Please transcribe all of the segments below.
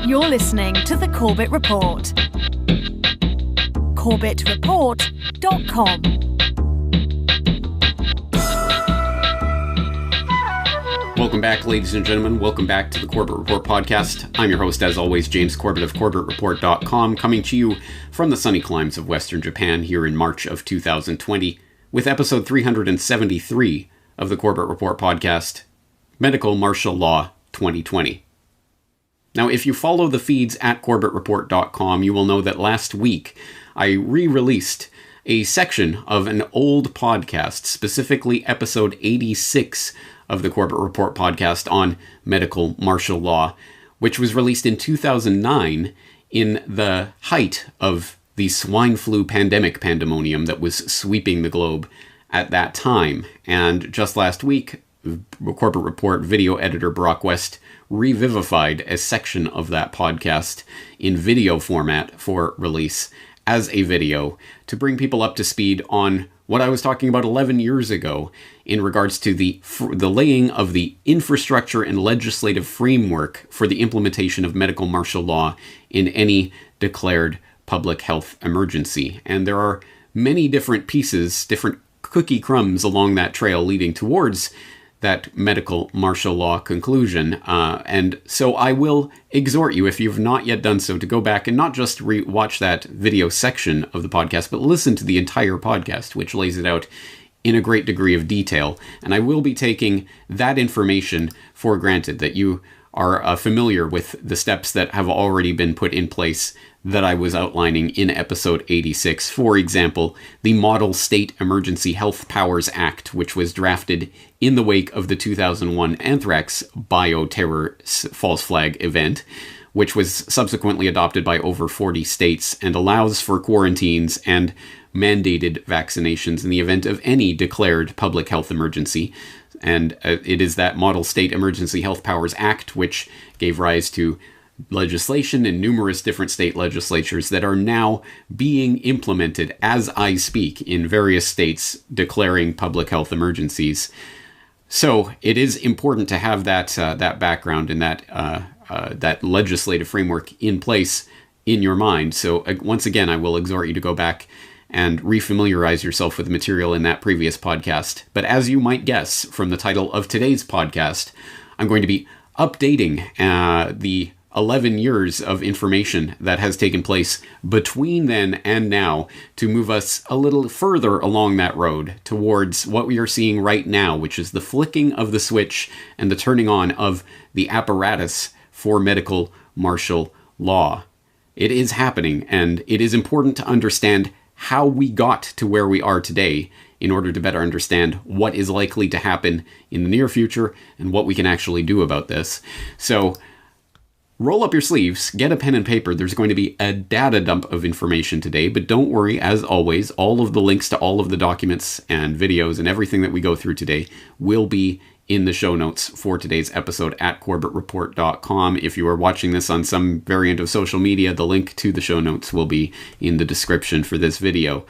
You're listening to the Corbett Report. CorbettReport.com. Welcome back, ladies and gentlemen. Welcome back to the Corbett Report podcast. I'm your host, as always, James Corbett of CorbettReport.com, coming to you from the sunny climes of Western Japan here in March of 2020, with episode 373 of the Corbett Report podcast, Medical Martial Law 2020. Now, if you follow the feeds at CorbettReport.com, you will know that last week I re-released a section of an old podcast, specifically episode 86 of the Corbett Report podcast on medical martial law, which was released in 2009 in the height of the swine flu pandemonium that was sweeping the globe at that time. And just last week, Corbett Report video editor Brock West revivified a section of that podcast in video format for release as a video to bring people up to speed on what I was talking about 11 years ago in regards to the laying of the infrastructure and legislative framework for the implementation of medical martial law in any declared public health emergency. And there are many different pieces, different cookie crumbs along that trail leading towards that medical martial law conclusion. And so I will exhort you, if you've not yet done so, to go back and not just watch that video section of the podcast, but listen to the entire podcast, which lays it out in a great degree of detail. And I will be taking that information for granted, that you are familiar with the steps that have already been put in place that I was outlining in episode 86. For example, the Model State Emergency Health Powers Act, which was drafted in the wake of the 2001 anthrax bioterror false flag event, which was subsequently adopted by over 40 states and allows for quarantines and mandated vaccinations in the event of any declared public health emergency. And it is that Model State Emergency Health Powers Act which gave rise to legislation in numerous different state legislatures that are now being implemented as I speak in various states declaring public health emergencies. So it is important to have that background and that legislative framework in place in your mind. So once again, I will exhort you to go back and refamiliarize yourself with the material in that previous podcast. But as you might guess from the title of today's podcast, I'm going to be updating the 11 years of information that has taken place between then and now to move us a little further along that road towards what we are seeing right now, which is the flicking of the switch and the turning on of the apparatus for medical martial law. It is happening, and it is important to understand how we got to where we are today in order to better understand what is likely to happen in the near future and what we can actually do about this. So roll up your sleeves, get a pen and paper. There's going to be a data dump of information today, but don't worry, as always, all of the links to all of the documents and videos and everything that we go through today will be in the show notes for today's episode at CorbettReport.com. If you are watching this on some variant of social media, the link to the show notes will be in the description for this video.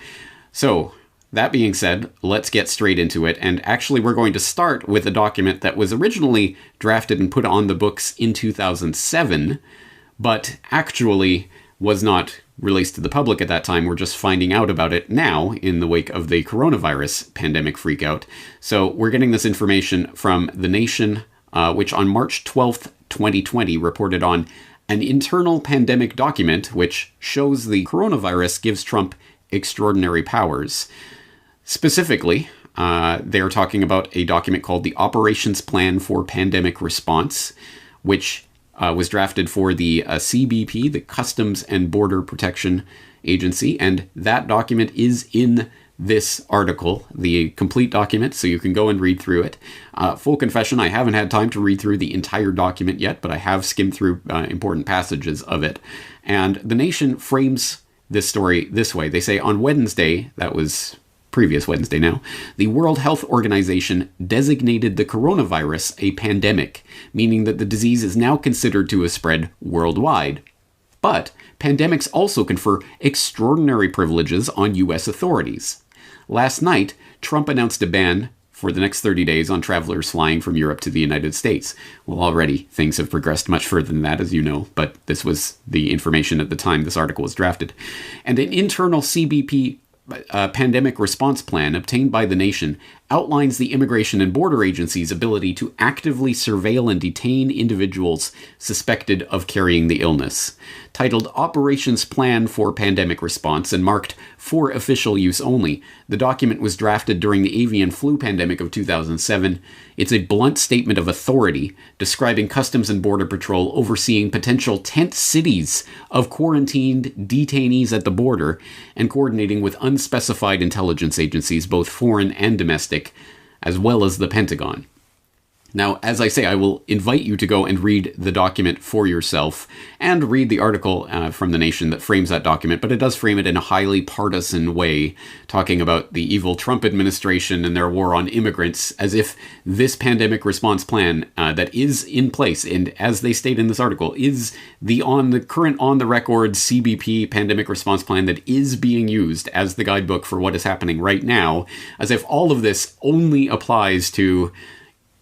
So, that being said, let's get straight into it. And actually, we're going to start with a document that was originally drafted and put on the books in 2007, but actually was not released to the public at that time. We're just finding out about it now in the wake of the coronavirus pandemic freakout. So we're getting this information from The Nation, which on March 12th, 2020, reported on an internal pandemic document which shows the coronavirus gives Trump extraordinary powers. Specifically, they're talking about a document called the Operations Plan for Pandemic Response, which was drafted for the CBP, the Customs and Border Protection Agency, and that document is in this article, the complete document, so you can go and read through it. Full confession, I haven't had time to read through the entire document yet, but I have skimmed through important passages of it. And The Nation frames this story this way. They say, on Wednesday, that was previous Wednesday now, the World Health Organization designated the coronavirus a pandemic, meaning that the disease is now considered to have spread worldwide. But pandemics also confer extraordinary privileges on U.S. authorities. Last night, Trump announced a ban for the next 30 days on travelers flying from Europe to the United States. Well, already things have progressed much further than that, as you know, but this was the information at the time this article was drafted. And an internal CBP pandemic response plan obtained by the nation outlines the Immigration and Border Agency's ability to actively surveil and detain individuals suspected of carrying the illness. Titled Operations Plan for Pandemic Response and marked for official use only, the document was drafted during the avian flu pandemic of 2007. It's a blunt statement of authority describing Customs and Border Patrol overseeing potential tent cities of quarantined detainees at the border and coordinating with unspecified intelligence agencies, both foreign and domestic, as well as the Pentagon. Now, as I say, I will invite you to go and read the document for yourself and read the article from The Nation that frames that document, but it does frame it in a highly partisan way, talking about the evil Trump administration and their war on immigrants, as if this pandemic response plan that is in place, and as they state in this article, is the current on-the-record CBP pandemic response plan that is being used as the guidebook for what is happening right now, as if all of this only applies to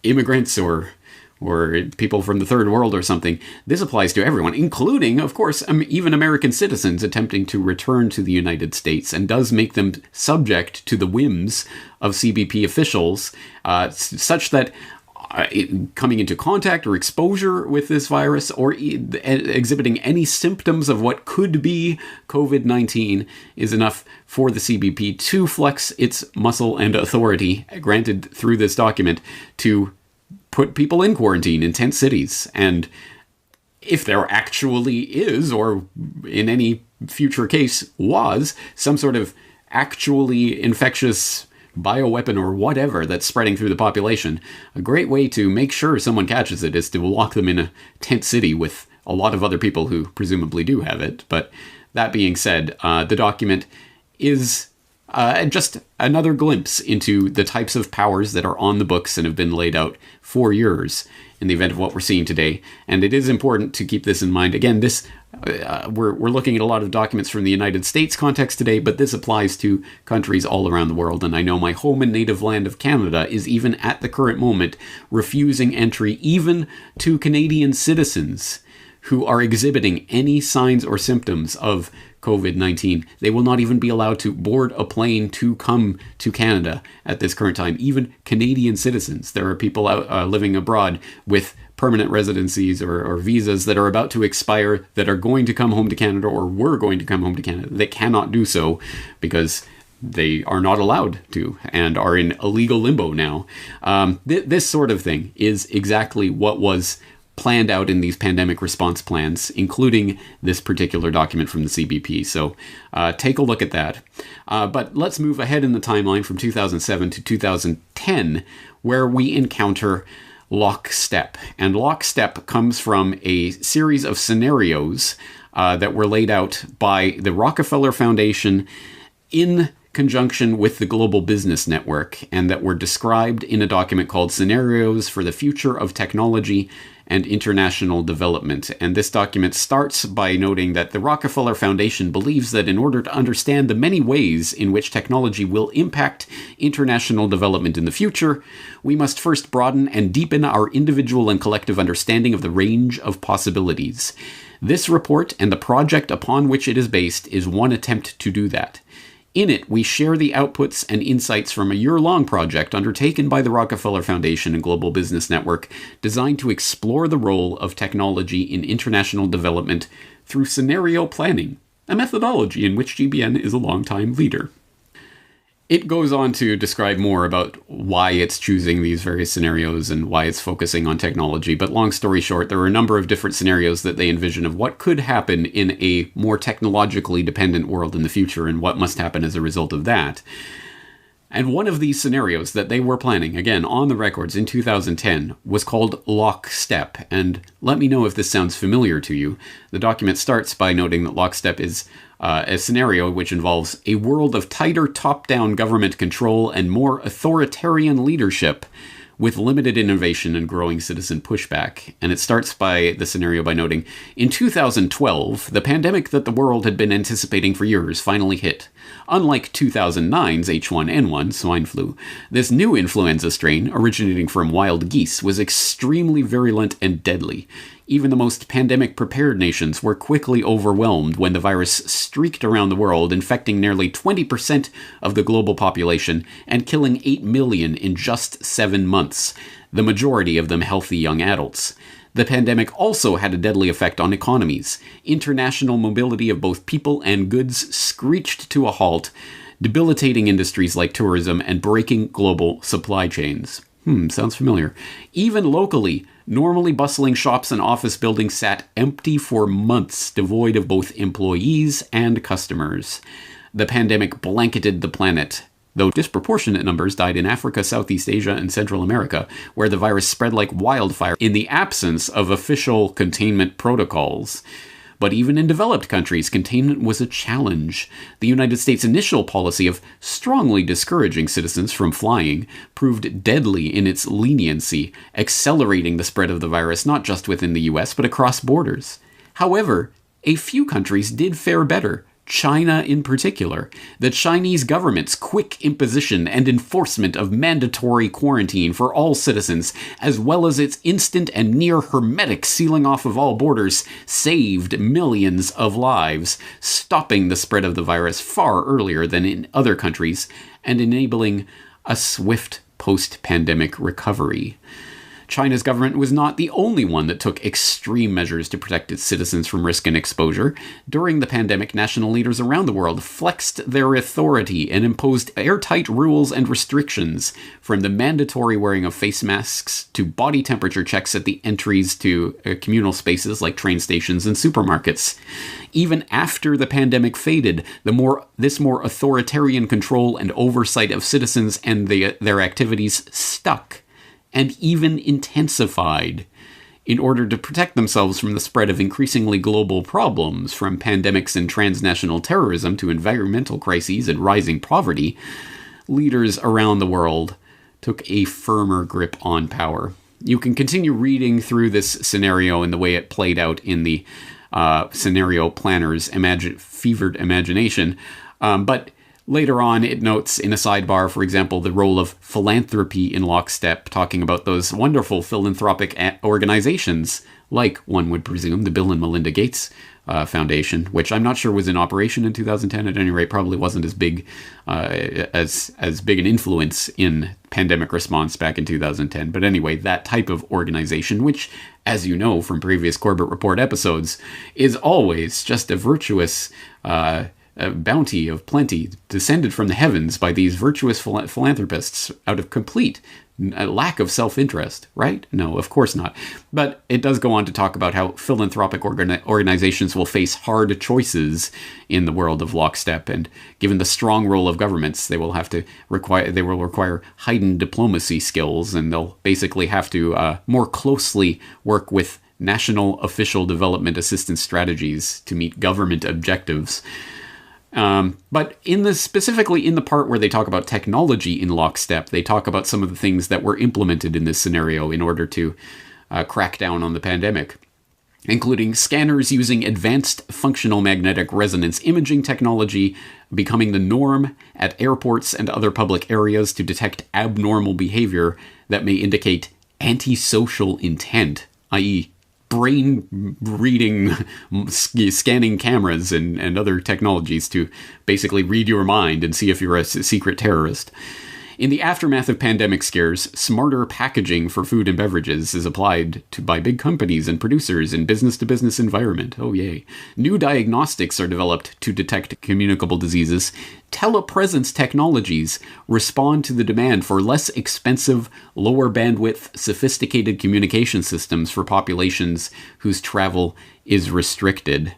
immigrants or people from the third world or something. This applies to everyone, including, of course, even American citizens attempting to return to the United States, and does make them subject to the whims of CBP officials, such that coming into contact or exposure with this virus or exhibiting any symptoms of what could be COVID-19 is enough for the CBP to flex its muscle and authority granted through this document to put people in quarantine in tent cities. And if there actually is, or in any future case was, some sort of actually infectious bioweapon or whatever that's spreading through the population, a great way to make sure someone catches it is to lock them in a tent city with a lot of other people who presumably do have it. But that being said, the document is just another glimpse into the types of powers that are on the books and have been laid out for years in the event of what we're seeing today. And it is important to keep this in mind. Again, this we're looking at a lot of documents from the United States context today, but this applies to countries all around the world. And I know my home and native land of Canada is even at the current moment refusing entry even to Canadian citizens who are exhibiting any signs or symptoms of COVID-19. They will not even be allowed to board a plane to come to Canada at this current time. Even Canadian citizens. There are people out living abroad with permanent residencies or visas that are about to expire that are going to come home to Canada or were going to come home to Canada. They cannot do so because they are not allowed to and are in illegal limbo now. This sort of thing is exactly what was planned out in these pandemic response plans, including this particular document from the CBP. So take a look at that. But let's move ahead in the timeline from 2007 to 2010, where we encounter lockstep. And lockstep comes from a series of scenarios that were laid out by the Rockefeller Foundation in conjunction with the Global Business Network, and that were described in a document called Scenarios for the Future of Technology and International Development. And this document starts by noting that the Rockefeller Foundation believes that in order to understand the many ways in which technology will impact international development in the future, we must first broaden and deepen our individual and collective understanding of the range of possibilities. This report and the project upon which it is based is one attempt to do that. In it, we share the outputs and insights from a year-long project undertaken by the Rockefeller Foundation and Global Business Network, designed to explore the role of technology in international development through scenario planning, a methodology in which GBN is a longtime leader. It goes on to describe more about why it's choosing these various scenarios and why it's focusing on technology. But long story short, there are a number of different scenarios that they envision of what could happen in a more technologically dependent world in the future and what must happen as a result of that. And one of these scenarios that they were planning, again, on the records in 2010, was called Lockstep. And let me know if this sounds familiar to you. The document starts by noting that Lockstep is a scenario which involves a world of tighter top-down government control and more authoritarian leadership, with limited innovation and growing citizen pushback. And it starts by the scenario by noting, in 2012, the pandemic that the world had been anticipating for years finally hit. Unlike 2009's H1N1 swine flu, this new influenza strain, originating from wild geese, was extremely virulent and deadly. Even the most pandemic-prepared nations were quickly overwhelmed when the virus streaked around the world, infecting nearly 20% of the global population and killing 8 million in just 7 months, the majority of them healthy young adults. The pandemic also had a deadly effect on economies. International mobility of both people and goods screeched to a halt, debilitating industries like tourism and breaking global supply chains. Sounds familiar. Even locally, normally bustling shops and office buildings sat empty for months, devoid of both employees and customers. The pandemic blanketed the planet, though disproportionate numbers died in Africa, Southeast Asia, and Central America, where the virus spread like wildfire in the absence of official containment protocols. But even in developed countries, containment was a challenge. The United States' initial policy of strongly discouraging citizens from flying proved deadly in its leniency, accelerating the spread of the virus not just within the US, but across borders. However, a few countries did fare better. China in particular. The Chinese government's quick imposition and enforcement of mandatory quarantine for all citizens, as well as its instant and near hermetic sealing off of all borders, saved millions of lives, stopping the spread of the virus far earlier than in other countries, and enabling a swift post-pandemic recovery. China's government was not the only one that took extreme measures to protect its citizens from risk and exposure. During the pandemic, national leaders around the world flexed their authority and imposed airtight rules and restrictions, from the mandatory wearing of face masks to body temperature checks at the entries to communal spaces like train stations and supermarkets. Even after the pandemic faded, this more authoritarian control and oversight of citizens and their activities stuck, and even intensified. In order to protect themselves from the spread of increasingly global problems, from pandemics and transnational terrorism to environmental crises and rising poverty, leaders around the world took a firmer grip on power. You can continue reading through this scenario and the way it played out in the scenario planner's fevered imagination, but later on, it notes in a sidebar, for example, the role of philanthropy in lockstep, talking about those wonderful philanthropic organizations, like, one would presume, the Bill and Melinda Gates Foundation, which I'm not sure was in operation in 2010. At any rate, probably wasn't as big as big an influence in pandemic response back in 2010. But anyway, that type of organization, which, as you know from previous Corbett Report episodes, is always just a virtuous a bounty of plenty descended from the heavens by these virtuous philanthropists out of complete lack of self-interest, right? No, of course not. But it does go on to talk about how philanthropic organizations will face hard choices in the world of lockstep, and given the strong role of governments, they will require heightened diplomacy skills, and they'll basically have to more closely work with national official development assistance strategies to meet government objectives. But specifically in the part where they talk about technology in lockstep, they talk about some of the things that were implemented in this scenario in order to crack down on the pandemic, including scanners using advanced functional magnetic resonance imaging technology becoming the norm at airports and other public areas to detect abnormal behavior that may indicate antisocial intent, i.e., brain reading, scanning cameras and other technologies to basically read your mind and see if you're a secret terrorist. In the aftermath of pandemic scares, smarter packaging for food and beverages is applied by big companies and producers in business-to-business environment. Oh, yay. New diagnostics are developed to detect communicable diseases. Telepresence technologies respond to the demand for less expensive, lower bandwidth, sophisticated communication systems for populations whose travel is restricted.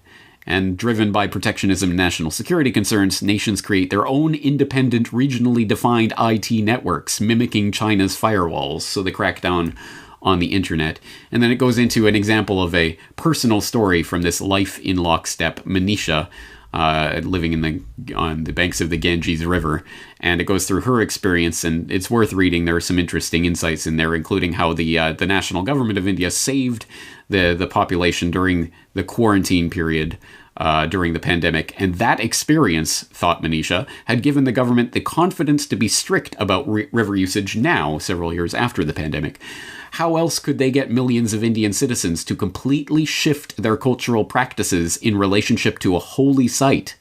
And driven by protectionism and national security concerns, nations create their own independent, regionally defined IT networks, mimicking China's firewalls, so they crack down on the internet. And then it goes into an example of a personal story from this life in lockstep, Manisha, living on the banks of the Ganges River. And it goes through her experience, and it's worth reading. There are some interesting insights in there, including how the national government of India saved the population during the quarantine period during the pandemic. And that experience, thought Manisha, had given the government the confidence to be strict about river usage now, several years after the pandemic. How else could they get millions of Indian citizens to completely shift their cultural practices in relationship to a holy site?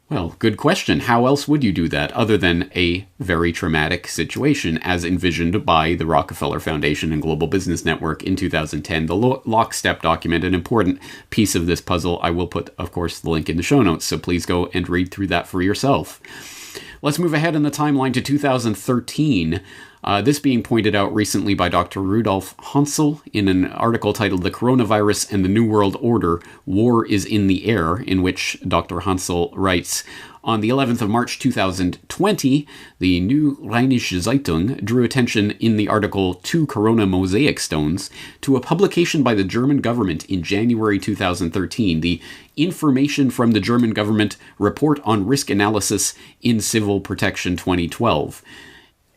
Well, good question. How else would you do that other than a very traumatic situation as envisioned by the Rockefeller Foundation and Global Business Network in 2010? The Lockstep document, an important piece of this puzzle. I will put, of course, the link in the show notes, so please go and read through that for yourself. Let's move ahead in the timeline to 2013. This being pointed out recently by Dr. Rudolf Hansel in an article titled The Coronavirus and the New World Order, War is in the Air, in which Dr. Hansel writes, on the 11th of March 2020, the New Rheinische Zeitung drew attention in the article Two Corona Mosaic Stones to a publication by the German government in January 2013, the Information from the German Government Report on Risk Analysis in Civil Protection 2012.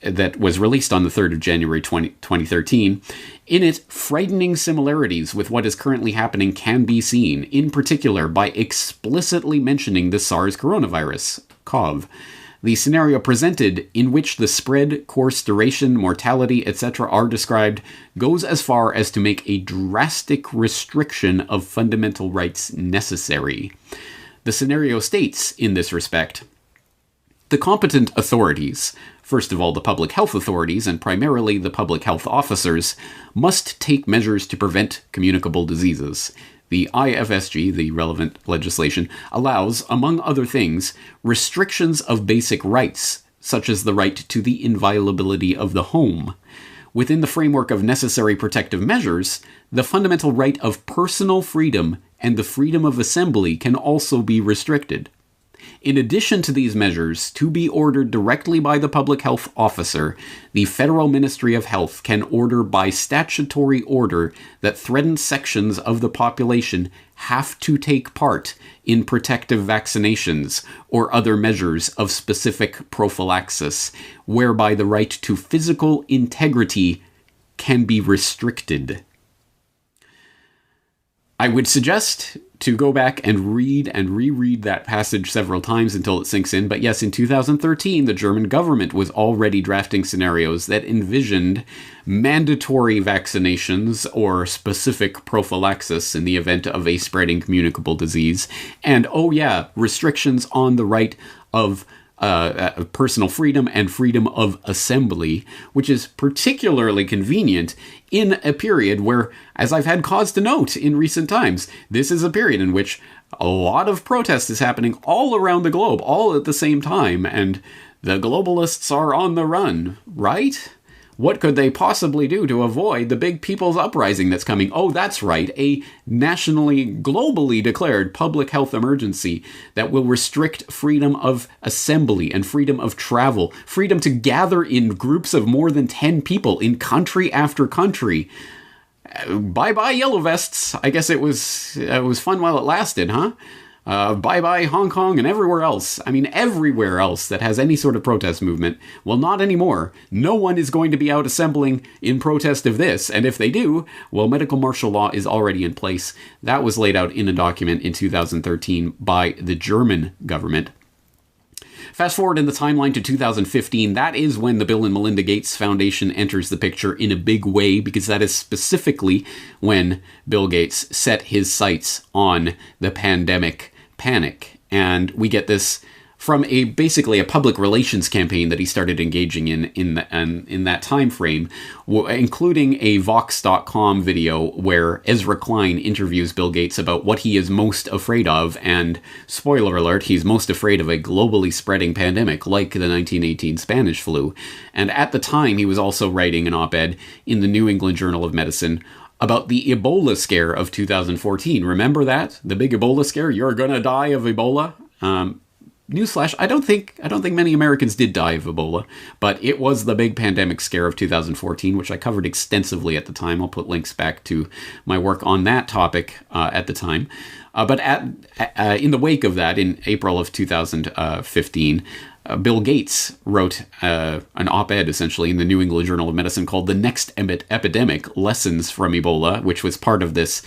That was released on the 3rd of January 2013. In it, frightening similarities with what is currently happening can be seen, in particular by explicitly mentioning the SARS coronavirus, CoV. The scenario presented, in which the spread, course, duration, mortality, etc. are described, goes as far as to make a drastic restriction of fundamental rights necessary. The scenario states, in this respect, the competent authorities, first of all the public health authorities and primarily the public health officers, must take measures to prevent communicable diseases. The IFSG, the relevant legislation, allows, among other things, restrictions of basic rights, such as the right to the inviolability of the home. Within the framework of necessary protective measures, the fundamental right of personal freedom and the freedom of assembly can also be restricted. In addition to these measures, to be ordered directly by the public health officer, the Federal Ministry of Health can order by statutory order that threatened sections of the population have to take part in protective vaccinations or other measures of specific prophylaxis, whereby the right to physical integrity can be restricted. I would suggest to go back and read and reread that passage several times until it sinks in. But yes, in 2013, the German government was already drafting scenarios that envisioned mandatory vaccinations or specific prophylaxis in the event of a spreading communicable disease. And, oh yeah, restrictions on the right of personal freedom and freedom of assembly, which is particularly convenient in a period where, as I've had cause to note in recent times, this is a period in which a lot of protest is happening all around the globe, all at the same time, and the globalists are on the run, right? What could they possibly do to avoid the big people's uprising that's coming? Oh, that's right, a nationally, globally declared public health emergency that will restrict freedom of assembly and freedom of travel, freedom to gather in groups of more than 10 people in country after country. Bye-bye yellow vests. I guess it was fun while it lasted, huh? Bye-bye Hong Kong and everywhere else. I mean, everywhere else that has any sort of protest movement. Well, not anymore. No one is going to be out assembling in protest of this. And if they do, well, medical martial law is already in place. That was laid out in a document in 2013 by the German government. Fast forward in the timeline to 2015, that is when the Bill and Melinda Gates Foundation enters the picture in a big way, because that is specifically when Bill Gates set his sights on the pandemic panic. And we get this from basically a public relations campaign that he started engaging in that time frame, including a Vox.com video where Ezra Klein interviews Bill Gates about what he is most afraid of, and spoiler alert, he's most afraid of a globally spreading pandemic like the 1918 Spanish flu. And at the time, he was also writing an op-ed in the New England Journal of Medicine about the Ebola scare of 2014. Remember that? The big Ebola scare? You're gonna die of Ebola? Newsflash, I don't think many Americans did die of Ebola, but it was the big pandemic scare of 2014, which I covered extensively at the time. I'll put links back to my work on that topic at the time. But in the wake of that, in April of 2015, Bill Gates wrote an op-ed, essentially, in the New England Journal of Medicine called The Next Epidemic, Lessons from Ebola, which was part of this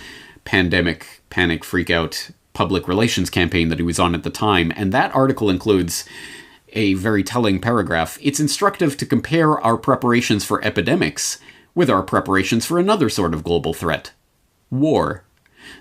pandemic, panic, freak-out public relations campaign that he was on at the time. And that article includes a very telling paragraph. It's instructive to compare our preparations for epidemics with our preparations for another sort of global threat: war.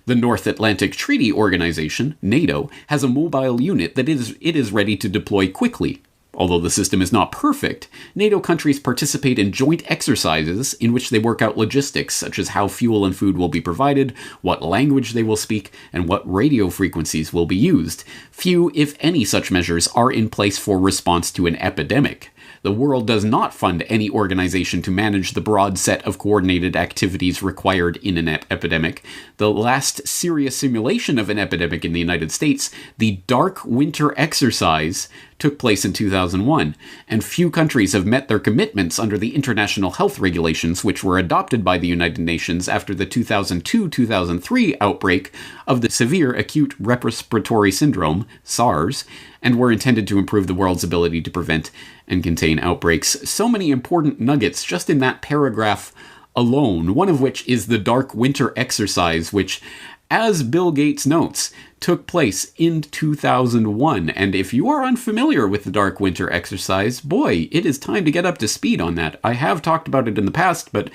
The North Atlantic Treaty Organization, NATO, has a mobile unit that it is ready to deploy quickly. Although the system is not perfect, NATO countries participate in joint exercises in which they work out logistics, such as how fuel and food will be provided, what language they will speak, and what radio frequencies will be used. Few, if any, such measures are in place for response to an epidemic. The world does not fund any organization to manage the broad set of coordinated activities required in an epidemic. The last serious simulation of an epidemic in the United States, the Dark Winter Exercise, took place in 2001, and few countries have met their commitments under the international health regulations which were adopted by the United Nations after the 2002-2003 outbreak of the Severe Acute Respiratory Syndrome, SARS, and were intended to improve the world's ability to prevent and contain outbreaks. So many important nuggets just in that paragraph alone, one of which is the Dark Winter Exercise, which, as Bill Gates notes, took place in 2001. And if you are unfamiliar with the Dark Winter Exercise, boy, it is time to get up to speed on that. I have talked about it in the past, but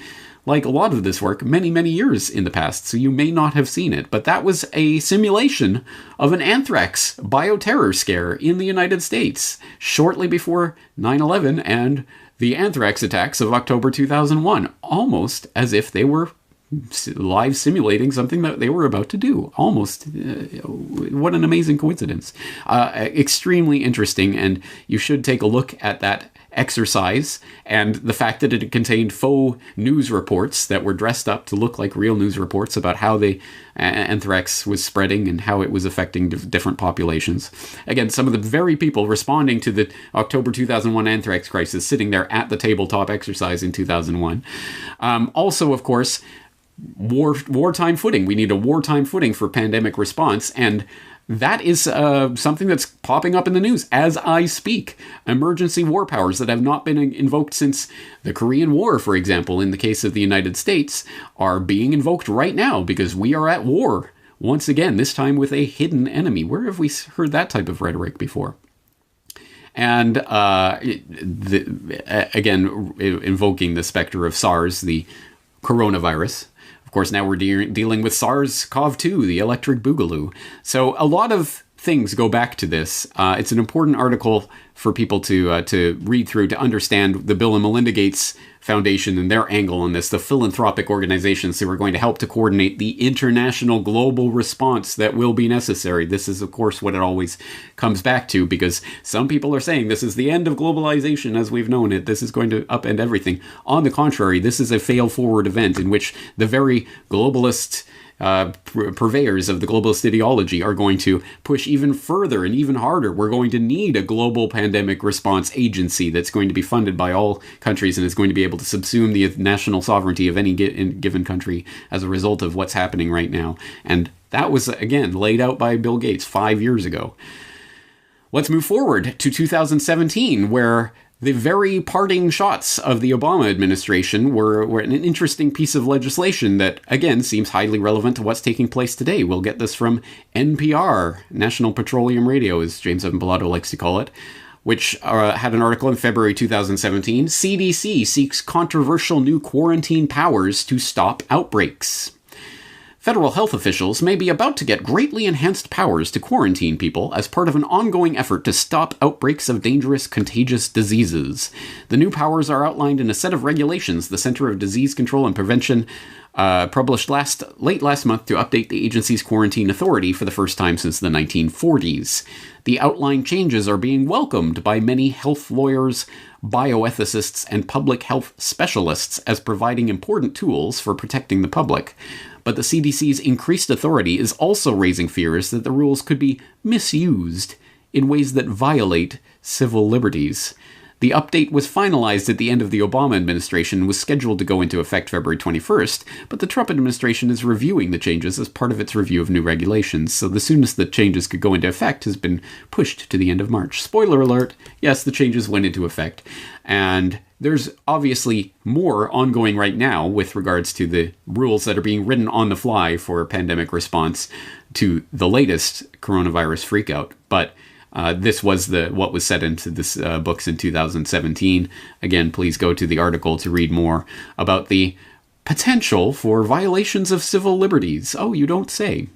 like a lot of this work, many, many years in the past, so you may not have seen it. But that was a simulation of an anthrax bioterror scare in the United States, shortly before 9/11 and the anthrax attacks of October 2001, almost as if they were live simulating something that they were about to do. Almost. What an amazing coincidence. Extremely interesting, and you should take a look at that exercise and the fact that it contained faux news reports that were dressed up to look like real news reports about how the anthrax was spreading and how it was affecting different populations. Again, some of the very people responding to the October 2001 anthrax crisis sitting there at the tabletop exercise in 2001. Also, of course, wartime footing. We need a wartime footing for pandemic response, and that is something that's popping up in the news as I speak. Emergency war powers that have not been invoked since the Korean War, for example, in the case of the United States, are being invoked right now because we are at war once again, this time with a hidden enemy. Where have we heard that type of rhetoric before? And again, invoking the specter of SARS, the coronavirus. Of course, now we're dealing with SARS-CoV-2, the electric boogaloo. So a lot of things go back to this. It's an important article for people to read through to understand the Bill and Melinda Gates Foundation and their angle on this, the philanthropic organizations who are going to help to coordinate the international global response that will be necessary. This is, of course, what it always comes back to, because some people are saying this is the end of globalization as we've known it. This is going to upend everything. On the contrary, this is a fail-forward event in which the very globalist purveyors of the globalist ideology are going to push even further and even harder. We're going to need a global pandemic response agency that's going to be funded by all countries and is going to be able to subsume the national sovereignty of any given country as a result of what's happening right now. And that was, again, laid out by Bill Gates 5 years ago. Let's move forward to 2017, where the very parting shots of the Obama administration were an interesting piece of legislation that, again, seems highly relevant to what's taking place today. We'll get this from NPR, National Petroleum Radio, as James Evan Pilato likes to call it, which had an article in February 2017. CDC seeks controversial new quarantine powers to stop outbreaks. Federal health officials may be about to get greatly enhanced powers to quarantine people as part of an ongoing effort to stop outbreaks of dangerous, contagious diseases. The new powers are outlined in a set of regulations the Center of Disease Control and Prevention published late last month to update the agency's quarantine authority for the first time since the 1940s. The outlined changes are being welcomed by many health lawyers, bioethicists, and public health specialists as providing important tools for protecting the public. But the CDC's increased authority is also raising fears that the rules could be misused in ways that violate civil liberties. The update was finalized at the end of the Obama administration and was scheduled to go into effect February 21st, but the Trump administration is reviewing the changes as part of its review of new regulations, so the soonest the changes could go into effect has been pushed to the end of March. Spoiler alert, yes, the changes went into effect, and there's obviously more ongoing right now with regards to the rules that are being written on the fly for pandemic response to the latest coronavirus freakout, but this was what was said into this books in 2017. Again, please go to the article to read more about the potential for violations of civil liberties. Oh, you don't say.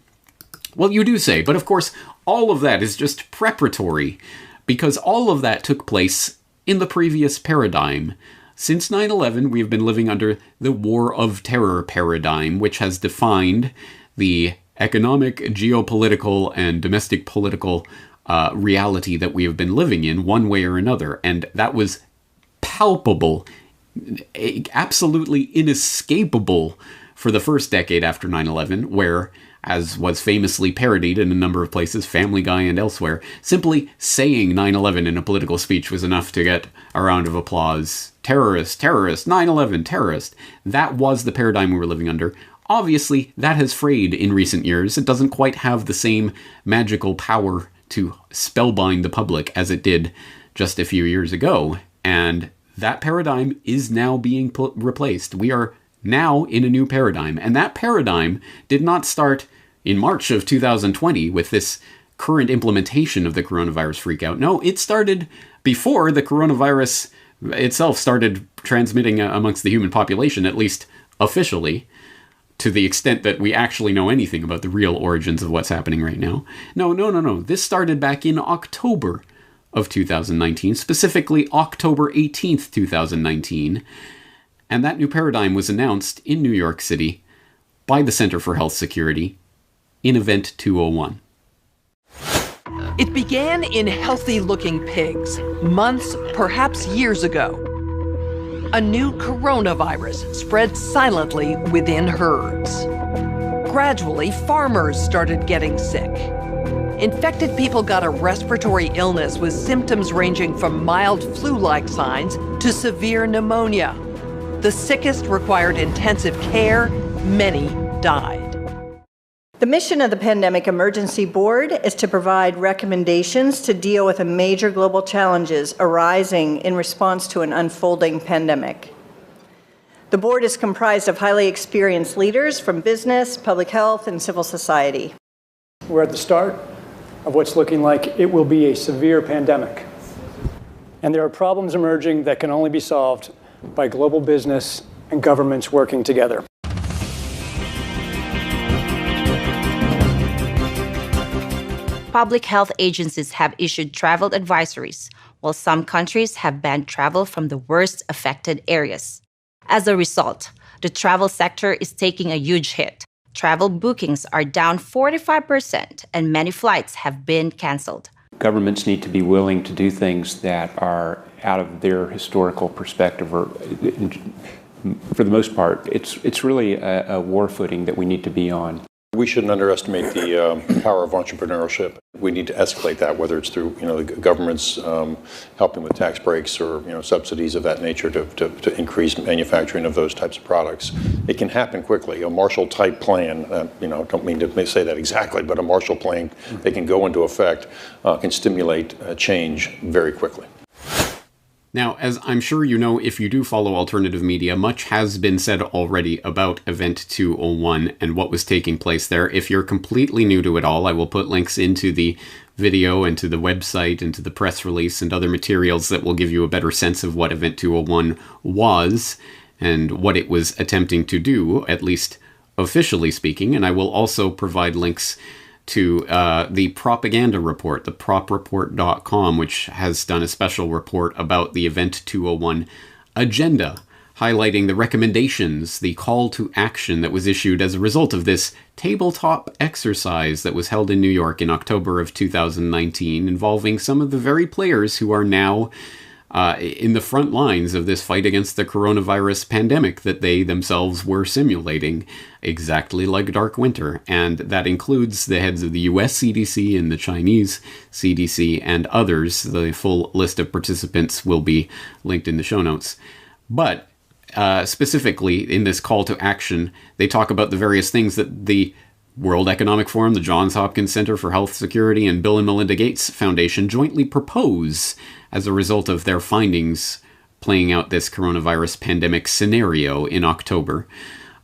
Well, you do say, but of course, all of that is just preparatory, because all of that took place in the previous paradigm. Since 9/11, we have been living under the War of Terror paradigm, which has defined the economic, geopolitical, and domestic political reality that we have been living in one way or another. And that was palpable, absolutely inescapable for the first decade after 9/11, where, as was famously parodied in a number of places, Family Guy and elsewhere, simply saying 9/11 in a political speech was enough to get a round of applause. Terrorist, terrorist, 9/11, terrorist. That was the paradigm we were living under. Obviously, that has frayed in recent years. It doesn't quite have the same magical power to spellbind the public as it did just a few years ago. And that paradigm is now being replaced. We are now in a new paradigm. And that paradigm did not start in March of 2020 with this current implementation of the coronavirus freakout. No, it started before the coronavirus itself started transmitting amongst the human population, at least officially, to the extent that we actually know anything about the real origins of what's happening right now. No. This started back in October of 2019, specifically October 18th, 2019. And that new paradigm was announced in New York City by the Center for Health Security in Event 201. It began in healthy-looking pigs, months, perhaps years ago. A new coronavirus spread silently within herds. Gradually, farmers started getting sick. Infected people got a respiratory illness with symptoms ranging from mild flu-like signs to severe pneumonia. The sickest required intensive care. Many died. The mission of the Pandemic Emergency Board is to provide recommendations to deal with the major global challenges arising in response to an unfolding pandemic. The board is comprised of highly experienced leaders from business, public health, and civil society. We're at the start of what's looking like it will be a severe pandemic. And there are problems emerging that can only be solved by global business and governments working together. Public health agencies have issued travel advisories, while some countries have banned travel from the worst affected areas. As a result, the travel sector is taking a huge hit. Travel bookings are down 45%, and many flights have been canceled. Governments need to be willing to do things that are out of their historical perspective, or for the most part, it's really a war footing that we need to be on. We shouldn't underestimate the power of entrepreneurship. We need to escalate that, whether it's through the government's helping with tax breaks or subsidies of that nature to increase manufacturing of those types of products. It can happen quickly. A Marshall-type plan, don't mean to say that exactly, but a Marshall Plan that can go into effect can stimulate change very quickly. Now, as I'm sure you know, if you do follow alternative media, much has been said already about Event 201 and what was taking place there. If you're completely new to it all, I will put links into the video and to the website and to the press release and other materials that will give you a better sense of what Event 201 was and what it was attempting to do, at least officially speaking. And I will also provide links to the propaganda report, the propreport.com, which has done a special report about the Event 201 agenda, highlighting the recommendations, the call to action that was issued as a result of this tabletop exercise that was held in New York in October of 2019, involving some of the very players who are now in the front lines of this fight against the coronavirus pandemic that they themselves were simulating, exactly like Dark Winter. And that includes the heads of the US CDC and the Chinese CDC and others. The full list of participants will be linked in the show notes. But specifically in this call to action, they talk about the various things that the World Economic Forum, the Johns Hopkins Center for Health Security, and Bill and Melinda Gates Foundation jointly propose as a result of their findings playing out this coronavirus pandemic scenario in October.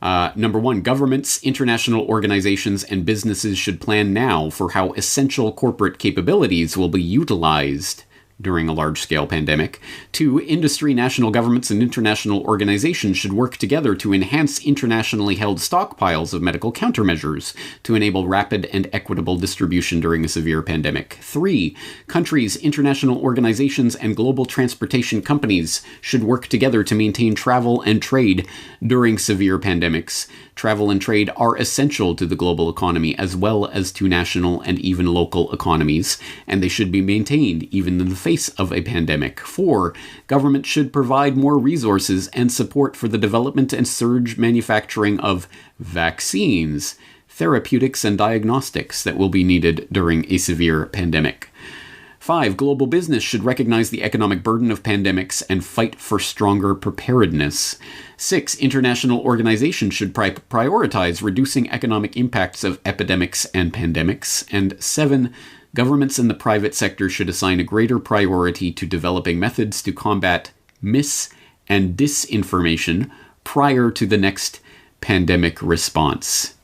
Number one, governments, international organizations, and businesses should plan now for how essential corporate capabilities will be utilized during a large-scale pandemic. 2, industry, national governments, and international organizations should work together to enhance internationally held stockpiles of medical countermeasures to enable rapid and equitable distribution during a severe pandemic. 3, countries, international organizations, and global transportation companies should work together to maintain travel and trade during severe pandemics. Travel and trade are essential to the global economy as well as to national and even local economies, and they should be maintained even in the face of a pandemic. 4, government should provide more resources and support for the development and surge manufacturing of vaccines, therapeutics, and diagnostics that will be needed during a severe pandemic. 5, global business should recognize the economic burden of pandemics and fight for stronger preparedness. 6, international organizations should prioritize reducing economic impacts of epidemics and pandemics. And 7, governments and the private sector should assign a greater priority to developing methods to combat mis- and disinformation prior to the next pandemic response.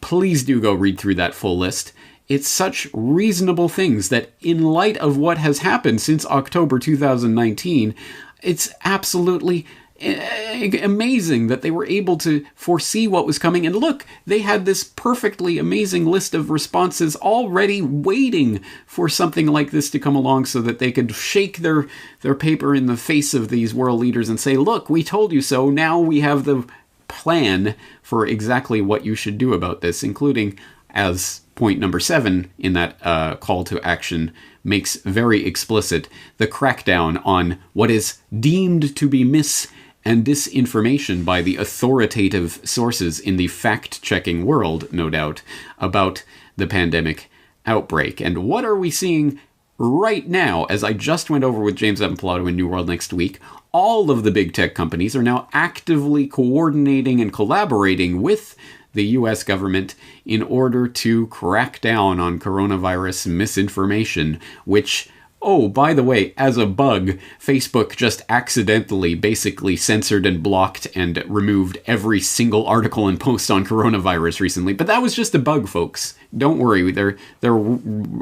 Please do go read through that full list. It's such reasonable things that, in light of what has happened since October 2019, it's absolutely amazing that they were able to foresee what was coming. And look, they had this perfectly amazing list of responses already waiting for something like this to come along so that they could shake their paper in the face of these world leaders and say, look, we told you so. Now we have the plan for exactly what you should do about this, including, as point number 7 in that call to action makes very explicit, the crackdown on what is deemed to be mis- and disinformation by the authoritative sources in the fact-checking world, no doubt, about the pandemic outbreak. And what are we seeing right now? As I just went over with James Evan Pilato in New World Next Week, all of the big tech companies are now actively coordinating and collaborating with the US government in order to crack down on coronavirus misinformation, which, oh, by the way, as a bug, Facebook just accidentally basically censored and blocked and removed every single article and post on coronavirus recently. But that was just a bug, folks. Don't worry, they're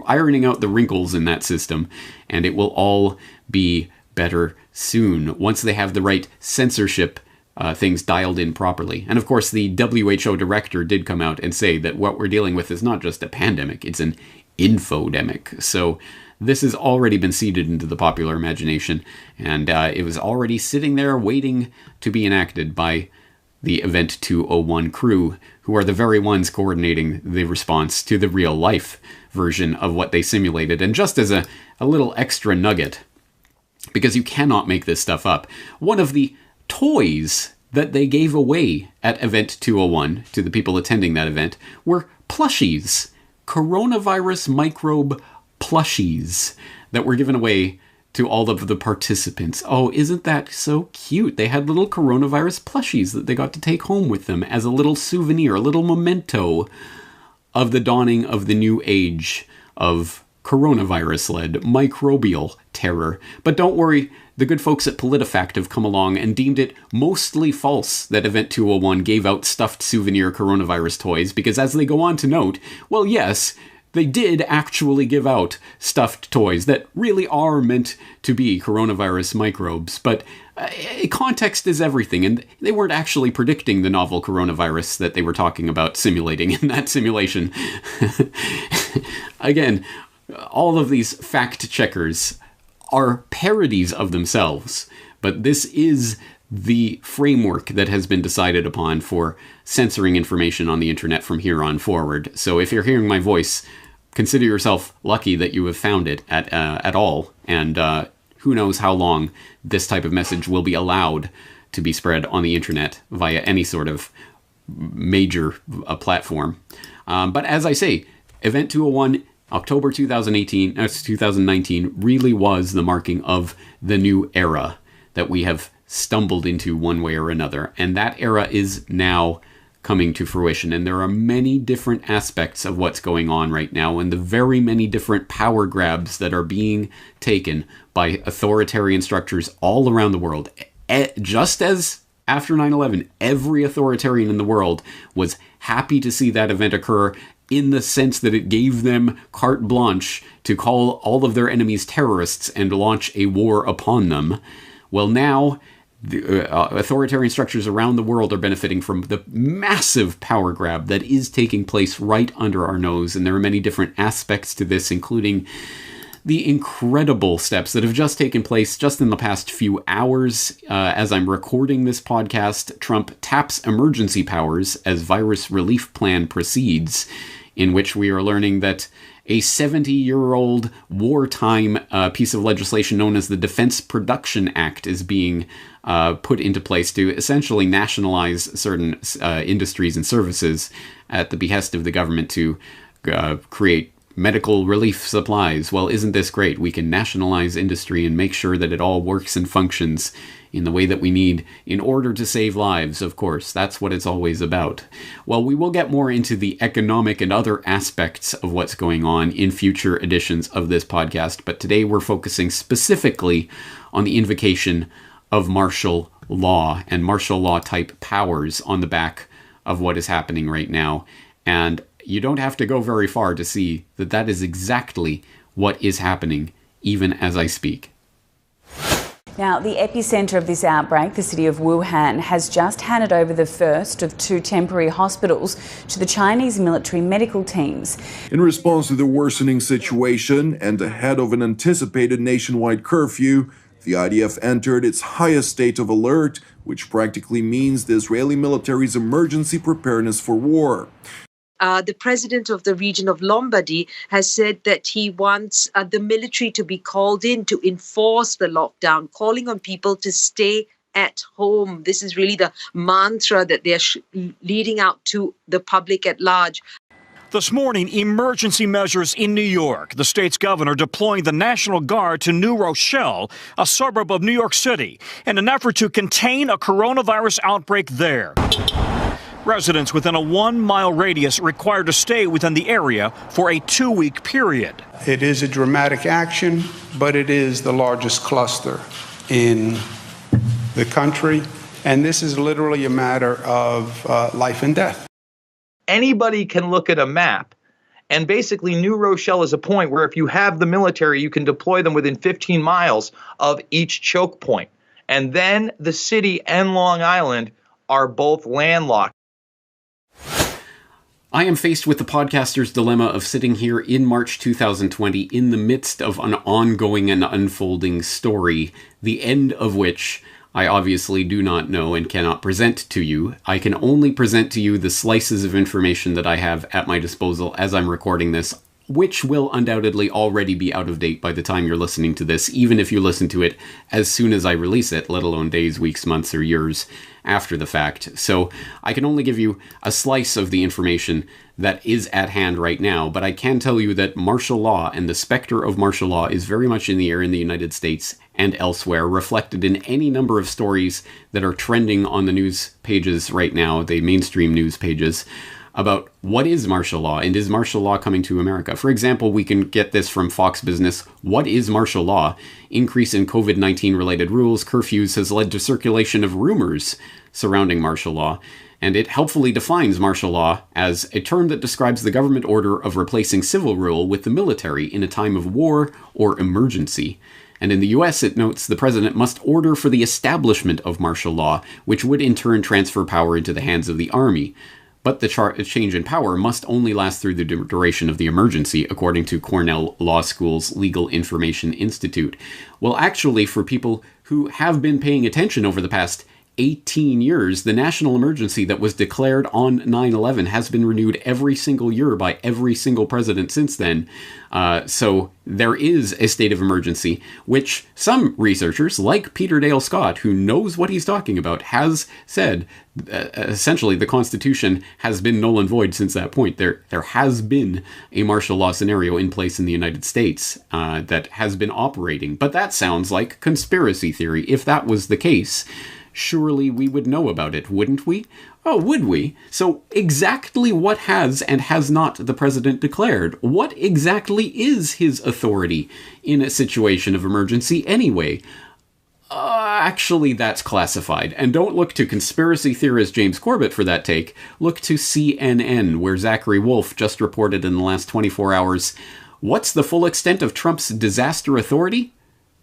ironing out the wrinkles in that system, and it will all be better soon once they have the right censorship things dialed in properly. And of course, the WHO director did come out and say that what we're dealing with is not just a pandemic, it's an infodemic. So this has already been seeded into the popular imagination, and it was already sitting there waiting to be enacted by the Event 201 crew, who are the very ones coordinating the response to the real-life version of what they simulated. And just as a little extra nugget, because you cannot make this stuff up, one of the toys that they gave away at Event 201 to the people attending that event were plushies, coronavirus microbe plushies that were given away to all of the participants. Oh, isn't that so cute? They had little coronavirus plushies that they got to take home with them as a little souvenir, a little memento of the dawning of the new age of coronavirus-led microbial terror. But don't worry, the good folks at PolitiFact have come along and deemed it mostly false that Event 201 gave out stuffed souvenir coronavirus toys, because as they go on to note, well, yes, they did actually give out stuffed toys that really are meant to be coronavirus microbes, but context is everything, and they weren't actually predicting the novel coronavirus that they were talking about simulating in that simulation. Again, all of these fact checkers are parodies of themselves, but this is the framework that has been decided upon for censoring information on the internet from here on forward. So if you're hearing my voice, consider yourself lucky that you have found it at all, and who knows how long this type of message will be allowed to be spread on the internet via any sort of major platform. But as I say, Event 201, October 2019 really was the marking of the new era that we have stumbled into one way or another. And that era is now coming to fruition. And there are many different aspects of what's going on right now, and the very many different power grabs that are being taken by authoritarian structures all around the world. Just as after 9/11, every authoritarian in the world was happy to see that event occur, in the sense that it gave them carte blanche to call all of their enemies terrorists and launch a war upon them. Well, now the authoritarian structures around the world are benefiting from the massive power grab that is taking place right under our nose. And there are many different aspects to this, including the incredible steps that have just taken place just in the past few hours. As I'm recording this podcast, Trump taps emergency powers as virus relief plan proceeds, in which we are learning that a 70-year-old wartime piece of legislation known as the Defense Production Act is being put into place to essentially nationalize certain industries and services at the behest of the government to create medical relief supplies. Well, isn't this great? We can nationalize industry and make sure that it all works and functions in the way that we need in order to save lives, of course. That's what it's always about. Well, we will get more into the economic and other aspects of what's going on in future editions of this podcast, but today we're focusing specifically on the invocation of martial law and martial law type powers on the back of what is happening right now. And you don't have to go very far to see that that is exactly what is happening, even as I speak. Now, the epicenter of this outbreak, the city of Wuhan, has just handed over the first of 2 temporary hospitals to the Chinese military medical teams. In response to the worsening situation and ahead of an anticipated nationwide curfew, the IDF entered its highest state of alert, which practically means the Israeli military's emergency preparedness for war. The president of the region of Lombardy has said that he wants the military to be called in to enforce the lockdown, calling on people to stay at home. This is really the mantra that they're leading out to the public at large. This morning, emergency measures in New York. The state's governor deploying the National Guard to New Rochelle, a suburb of New York City, in an effort to contain a coronavirus outbreak there. Residents within a 1-mile radius required to stay within the area for a 2-week period. It is a dramatic action, but it is the largest cluster in the country, and this is literally a matter of life and death. Anybody can look at a map, and basically New Rochelle is a point where if you have the military, you can deploy them within 15 miles of each choke point. And then the city and Long Island are both landlocked. I am faced with the podcaster's dilemma of sitting here in March 2020 in the midst of an ongoing and unfolding story, the end of which I obviously do not know and cannot present to you. I can only present to you the slices of information that I have at my disposal as I'm recording this, which will undoubtedly already be out of date by the time you're listening to this, even if you listen to it as soon as I release it, let alone days, weeks, months, or years after the fact. So I can only give you a slice of the information that is at hand right now, but I can tell you that martial law and the specter of martial law is very much in the air in the United States and elsewhere, reflected in any number of stories that are trending on the news pages right now, the mainstream news pages, about what is martial law and is martial law coming to America. For example, we can get this from Fox Business. What is martial law? Increase in COVID-19 related rules, curfews has led to circulation of rumors surrounding martial law, and it helpfully defines martial law as a term that describes the government order of replacing civil rule with the military in a time of war or emergency. And in the US, it notes the president must order for the establishment of martial law, which would in turn transfer power into the hands of the army. But the change in power must only last through the duration of the emergency, according to Cornell Law School's Legal Information Institute. Well, actually, for people who have been paying attention over the past 18 years. The national emergency that was declared on 9/11 has been renewed every single year by every single president since then. So there is a state of emergency, which some researchers, like Peter Dale Scott, who knows what he's talking about, has said essentially the Constitution has been null and void since that point. There has been a martial law scenario in place in the United States that has been operating. But that sounds like conspiracy theory. If that was the case, surely we would know about it, wouldn't we? Oh, would we? So exactly what has and has not the president declared? What exactly is his authority in a situation of emergency anyway? Actually, that's classified. And don't look to conspiracy theorist James Corbett for that take. Look to CNN, where Zachary Wolf just reported in the last 24 hours, what's the full extent of Trump's disaster authority?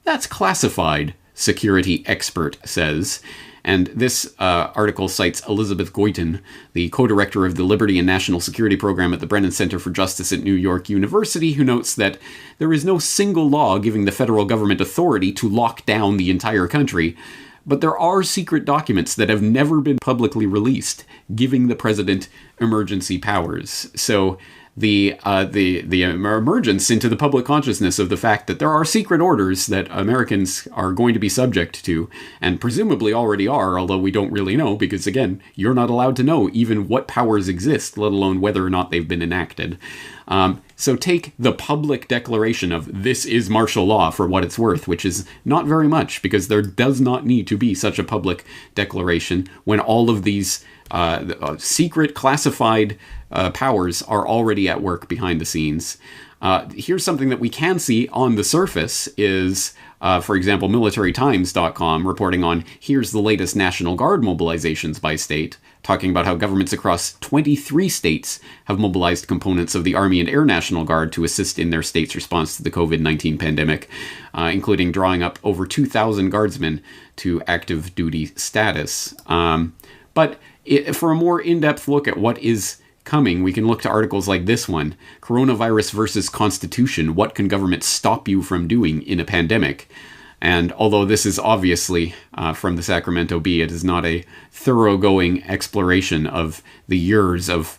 That's classified, security expert says. And this article cites Elizabeth Goyton, the co-director of the Liberty and National Security Program at the Brennan Center for Justice at New York University, who notes that there is no single law giving the federal government authority to lock down the entire country, but there are secret documents that have never been publicly released, giving the president emergency powers. So the emergence into the public consciousness of the fact that there are secret orders that Americans are going to be subject to, and presumably already are, although we don't really know, because again, you're not allowed to know even what powers exist, let alone whether or not they've been enacted. So take the public declaration of this is martial law for what it's worth, which is not very much, because there does not need to be such a public declaration when all of these secret classified powers are already at work behind the scenes. Here's something that we can see on the surface is, for example, militarytimes.com reporting on here's the latest National Guard mobilizations by state, talking about how governments across 23 states have mobilized components of the Army and Air National Guard to assist in their state's response to the COVID-19 pandemic, including drawing up over 2,000 guardsmen to active duty status. But for a more in-depth look at what is coming, we can look to articles like this one, Coronavirus versus Constitution, What Can Government Stop You From Doing in a Pandemic? And although this is obviously from the Sacramento Bee, it is not a thoroughgoing exploration of the years of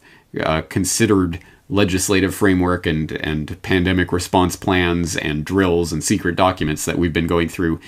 considered legislative framework and pandemic response plans and drills and secret documents that we've been going through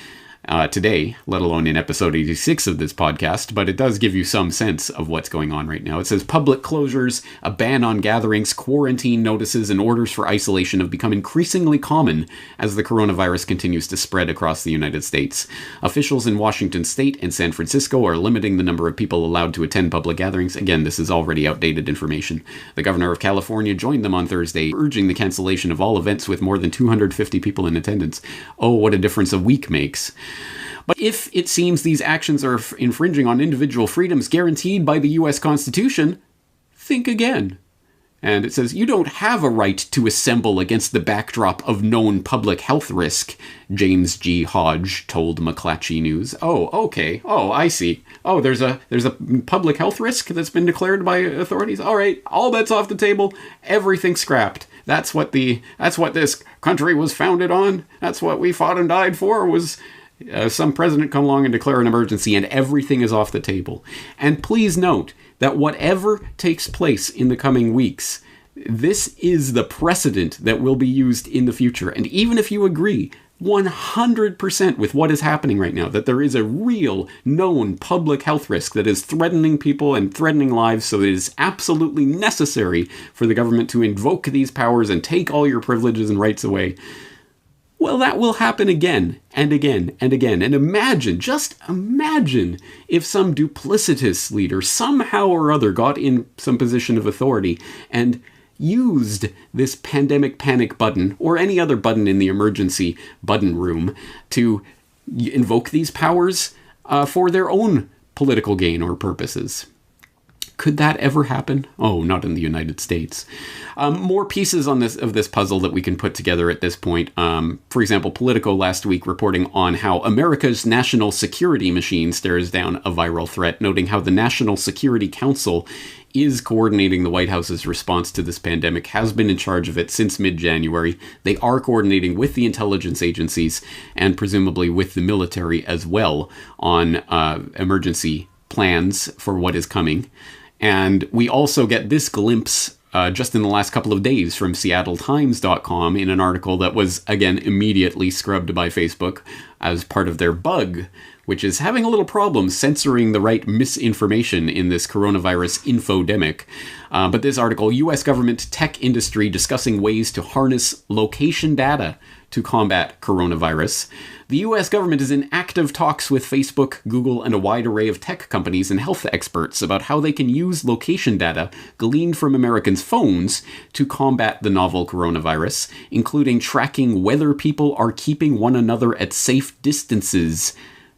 today, let alone in episode 86 of this podcast, but it does give you some sense of what's going on right now. It says public closures, a ban on gatherings, quarantine notices, and orders for isolation have become increasingly common as the coronavirus continues to spread across the United States. Officials in Washington State and San Francisco are limiting the number of people allowed to attend public gatherings. Again, this is already outdated information. The governor of California joined them on Thursday, urging the cancellation of all events with more than 250 people in attendance. Oh, what a difference a week makes. But if it seems these actions are infringing on individual freedoms guaranteed by the U.S. Constitution, think again. And it says, you don't have a right to assemble against the backdrop of known public health risk, James G. Hodge told McClatchy News. Oh, okay. Oh, I see. Oh, there's a public health risk that's been declared by authorities? All right, all bets off the table. Everything scrapped. That's what this country was founded on. That's what we fought and died for, was some president come along and declare an emergency, and everything is off the table. And please note that whatever takes place in the coming weeks, this is the precedent that will be used in the future. And even if you agree 100% with what is happening right now, that there is a real known public health risk that is threatening people and threatening lives, so it is absolutely necessary for the government to invoke these powers and take all your privileges and rights away, well, that will happen again and again and again. And imagine, just imagine, if some duplicitous leader somehow or other got in some position of authority and used this pandemic panic button or any other button in the emergency button room to invoke these powers for their own political gain or purposes. Could that ever happen? Oh, not in the United States. More pieces on of this puzzle that we can put together at this point. For example, Politico last week reporting on how America's national security machine stares down a viral threat, noting how the National Security Council is coordinating the White House's response to this pandemic, has been in charge of it since mid-January. They are coordinating with the intelligence agencies and presumably with the military as well on emergency plans for what is coming. And we also get this glimpse just in the last couple of days from SeattleTimes.com in an article that was, again, immediately scrubbed by Facebook as part of their bug, which is having a little problem censoring the right misinformation in this coronavirus infodemic. But this article, U.S. government tech industry discussing ways to harness location data to combat coronavirus. The U.S. government is in active talks with Facebook, Google, and a wide array of tech companies and health experts about how they can use location data gleaned from Americans' phones to combat the novel coronavirus, including tracking whether people are keeping one another at safe distances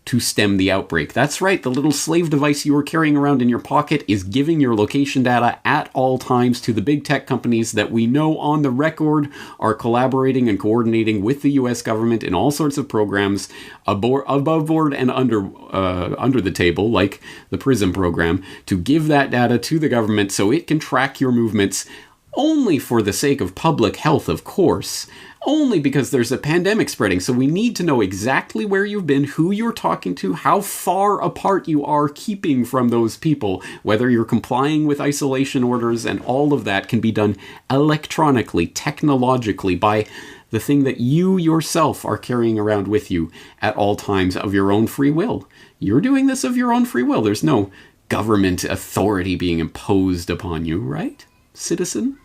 to stem the outbreak. That's right, the little slave device you were carrying around in your pocket is giving your location data at all times to the big tech companies that we know on the record are collaborating and coordinating with the US government in all sorts of programs above board and under the table, like the PRISM program, to give that data to the government so it can track your movements only for the sake of public health, of course. Only because there's a pandemic spreading, so we need to know exactly where you've been, who you're talking to, how far apart you are keeping from those people, whether you're complying with isolation orders, and all of that can be done electronically, technologically, by the thing that you yourself are carrying around with you at all times of your own free will. You're doing this of your own free will. There's no government authority being imposed upon you, right, citizen?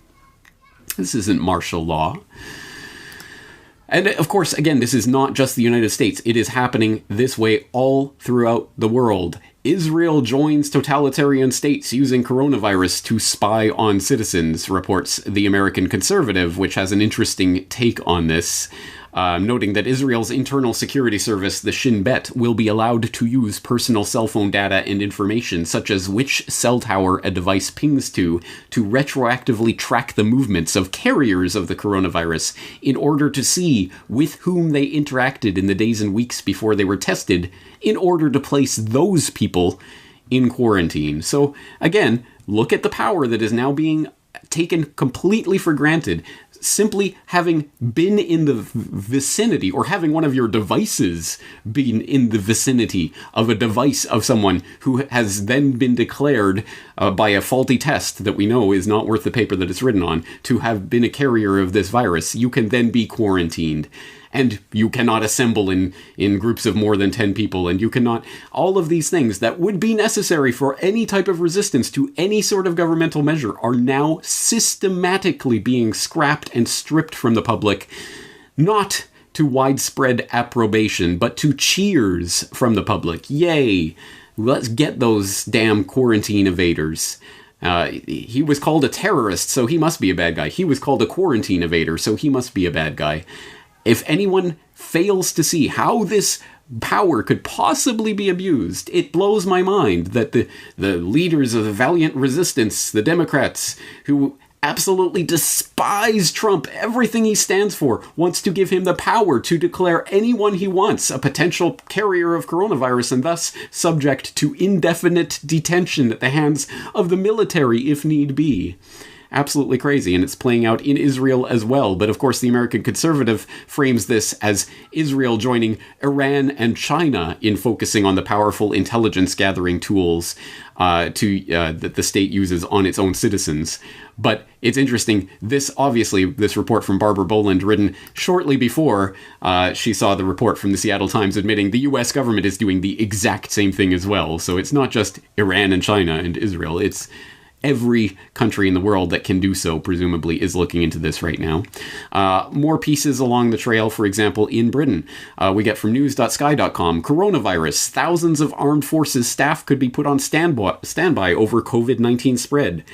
This isn't martial law. And of course, again, this is not just the United States. It is happening this way all throughout the world. Israel joins totalitarian states using coronavirus to spy on citizens, reports the American Conservative, which has an interesting take on this. Noting that Israel's internal security service, the Shin Bet, will be allowed to use personal cell phone data and information, such as which cell tower a device pings to retroactively track the movements of carriers of the coronavirus in order to see with whom they interacted in the days and weeks before they were tested, in order to place those people in quarantine. So, again, look at the power that is now being taken completely for granted. Simply having been in the vicinity, or having one of your devices been in the vicinity of a device of someone who has then been declared by a faulty test that we know is not worth the paper that it's written on, to have been a carrier of this virus, you can then be quarantined. And you cannot assemble in groups of more than 10 people, and you cannot... All of these things that would be necessary for any type of resistance to any sort of governmental measure are now systematically being scrapped and stripped from the public, not to widespread approbation, but to cheers from the public. Yay! Let's get those damn quarantine evaders. He was called a terrorist, so he must be a bad guy. He was called a quarantine evader, so he must be a bad guy. If anyone fails to see how this power could possibly be abused, it blows my mind that the leaders of the valiant resistance, the Democrats, who absolutely despise Trump, everything he stands for, wants to give him the power to declare anyone he wants a potential carrier of coronavirus and thus subject to indefinite detention at the hands of the military if need be. Absolutely crazy, and it's playing out in Israel as well. But of course, the American Conservative frames this as Israel joining Iran and China in focusing on the powerful intelligence gathering tools that the state uses on its own citizens. But it's interesting, this report from Barbara Boland, written shortly before she saw the report from the Seattle Times admitting the US government is doing the exact same thing as well. So it's not just Iran and China and Israel, it's every country in the world that can do so, presumably, is looking into this right now. More pieces along the trail, for example, in Britain. We get from news.sky.com, coronavirus, thousands of armed forces staff could be put on standby over COVID-19 spread.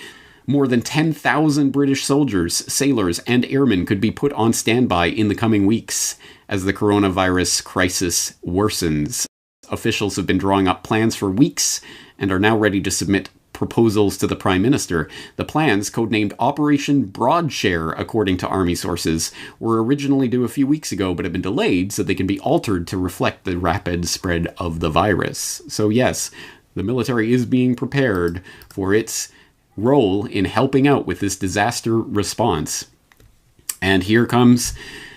More than 10,000 British soldiers, sailors, and airmen could be put on standby in the coming weeks as the coronavirus crisis worsens. Officials have been drawing up plans for weeks and are now ready to submit proposals to the Prime Minister. The plans, codenamed Operation Broadshare, according to Army sources, were originally due a few weeks ago, but have been delayed so they can be altered to reflect the rapid spread of the virus. So yes, the military is being prepared for its role in helping out with this disaster response. And here comes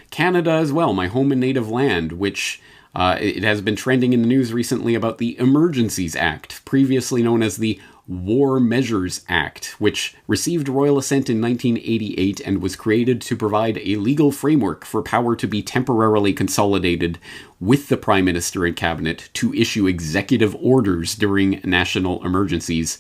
Canada as well, my home and native land, which it has been trending in the news recently about the Emergencies Act, previously known as the War Measures Act, which received royal assent in 1988 and was created to provide a legal framework for power to be temporarily consolidated with the Prime Minister and Cabinet to issue executive orders during national emergencies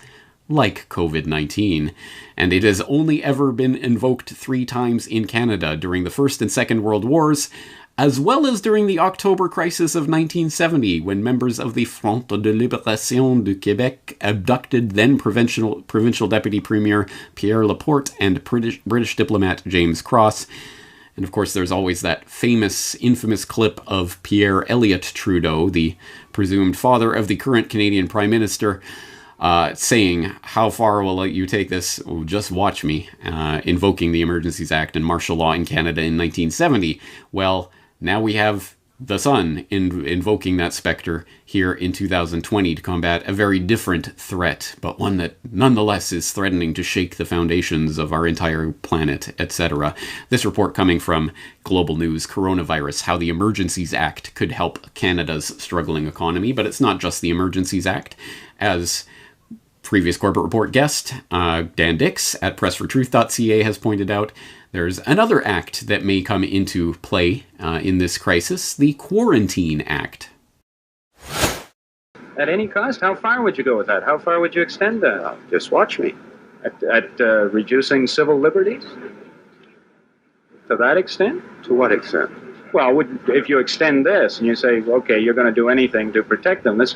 like COVID-19, and it has only ever been invoked 3 times in Canada during the First and Second World Wars, as well as during the October crisis of 1970, when members of the Front de Libération du Québec abducted then provincial Deputy Premier Pierre Laporte and British diplomat James Cross. And of course, there's always that infamous clip of Pierre Elliott Trudeau, the presumed father of the current Canadian Prime Minister, saying, "How far will you take this? Oh, just watch me," invoking the Emergencies Act and martial law in Canada in 1970. Well, now we have the Sun invoking that specter here in 2020 to combat a very different threat, but one that nonetheless is threatening to shake the foundations of our entire planet, etc. This report coming from Global News, Coronavirus, how the Emergencies Act could help Canada's struggling economy, but it's not just the Emergencies Act. As previous Corbett Report guest, Dan Dix at pressfortruth.ca has pointed out, there's another act that may come into play in this crisis, the Quarantine Act. At any cost? How far would you go with that? How far would you extend that? Just watch me. At reducing civil liberties? To that extent? To what extent? Well, if you extend this and you say, okay, you're going to do anything to protect them, this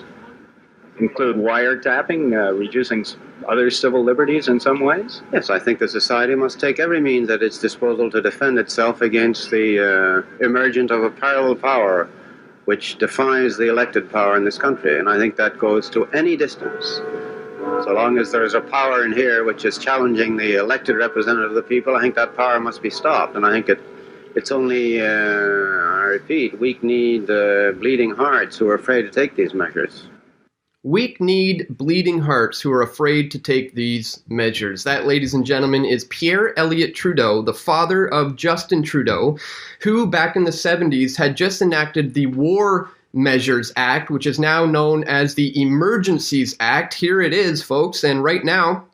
include wiretapping, reducing other civil liberties in some ways? Yes, I think the society must take every means at its disposal to defend itself against the emergence of a parallel power which defies the elected power in this country. And I think that goes to any distance. So long as there's a power in here which is challenging the elected representative of the people, I think that power must be stopped. And I think it's only, I repeat, weak-kneed, bleeding hearts who are afraid to take these measures. Weak-kneed, bleeding hearts who are afraid to take these measures. That, ladies and gentlemen, is Pierre Elliott Trudeau, the father of Justin Trudeau, who back in the 70s had just enacted the War Measures Act, which is now known as the Emergencies Act. Here it is, folks, and right now,